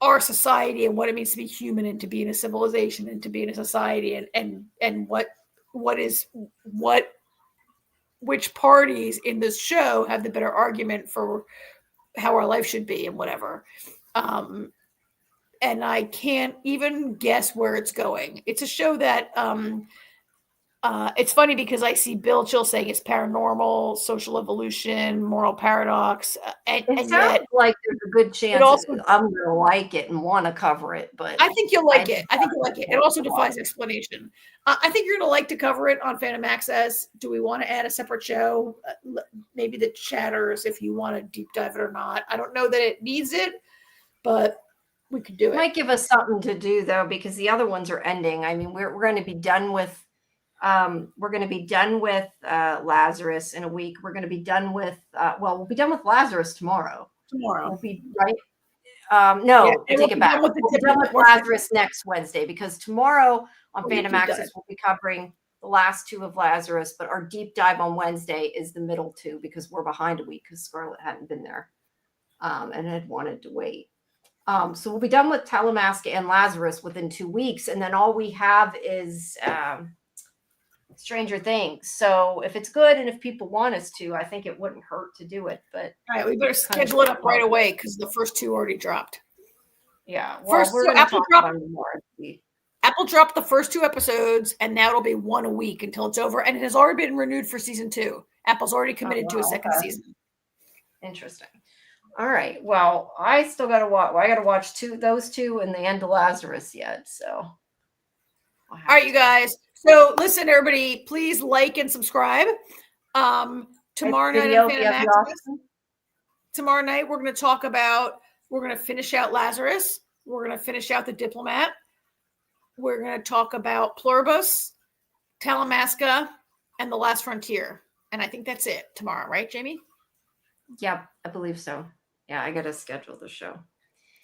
our society and what it means to be human and to be in a civilization and to be in a society and what which parties in this show have the better argument for how our life should be and whatever. And I can't even guess where it's going. It's a show that it's funny because I see Bill Chill saying it's paranormal, social evolution, moral paradox, It and sounds yet like there's a good chance also, I'm going to like it and want to cover it, but I think you'll like I it. I think you'll like it. It also defies explanation. I think you're going to like to cover it on Fandom Access. Do we want to add a separate show? Maybe the chatters, if you want to deep dive it or not. I don't know that it needs it, but we could do it. Might give us something to do though, because the other ones are ending. I mean, we're going to be done with Lazarus in a week. We're going to be done with we'll be done with Lazarus tomorrow. We'll be right. No, yeah, take it back. We'll be done with Lazarus next Wednesday, because tomorrow on Fandom Access we'll be covering the last two of Lazarus, but our deep dive on Wednesday is the middle two because we're behind a week because Scarlett hadn't been there and had wanted to wait. So we'll be done with Talamasca and Lazarus within 2 weeks, and then all we have is Stranger Things. So if it's good and if people want us to, I think it wouldn't hurt to do it. But all right, we better schedule it up right away because the first two already dropped. Yeah, well, we're going to talk about them more. Apple dropped the first 2 episodes, and now it'll be 1 a week until it's over, and it has already been renewed for season 2. Apple's already committed to a second season. Interesting. All right. Well, I still got to watch. I got to watch those two and the end of Lazarus yet. So, all right, you guys. So, listen, everybody, please like and subscribe. Tomorrow night on Fandom Access. Tomorrow night, we're going to finish out Lazarus. We're going to finish out The Diplomat. We're going to talk about Pluribus, Talamasca, and The Last Frontier. And I think that's it tomorrow, right, Jamie? Yeah, I believe so. Yeah, I got to schedule the show.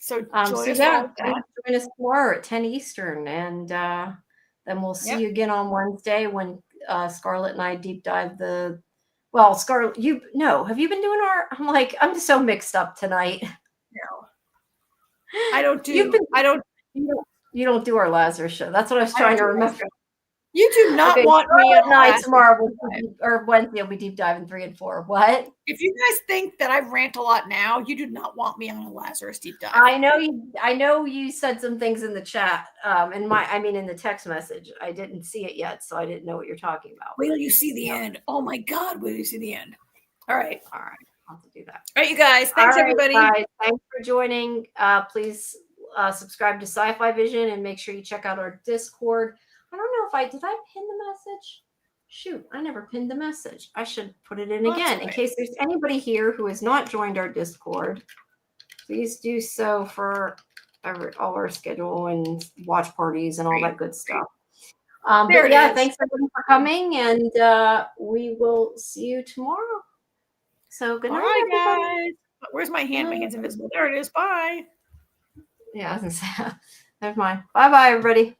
So join us tomorrow at 10 Eastern, and then we'll see you again on Wednesday when Scarlett and I deep dive Scarlett, have you been doing I'm just so mixed up tonight. No. I don't do you don't do our Lazarus show. That's what I was trying to remember. You do not want me on night tomorrow or Wednesday. We'll be deep diving 3 and 4. What? If you guys think that I rant a lot now, you do not want me on a Lazarus deep dive. I know you said some things in the chat, in the text message. I didn't see it yet, so I didn't know what you're talking about. Wait till you see the end. Oh my God, wait till you see the end. All right. I'll have to do that. All right, you guys. Thanks, everybody. Guys, thanks for joining. Please subscribe to Sci-Fi-Vision and make sure you check out our Discord. I don't know did I pin the message? Shoot, I never pinned the message. I should put it in again in case there's anybody here who has not joined our Discord. Please do so for all our schedule and watch parties and all that good stuff. Thanks everybody for coming, and we will see you tomorrow. So good night, everybody. Guys. Where's my hand? My hand's invisible. There it is. Bye. Yeah, I was gonna say, never mind. Bye, everybody.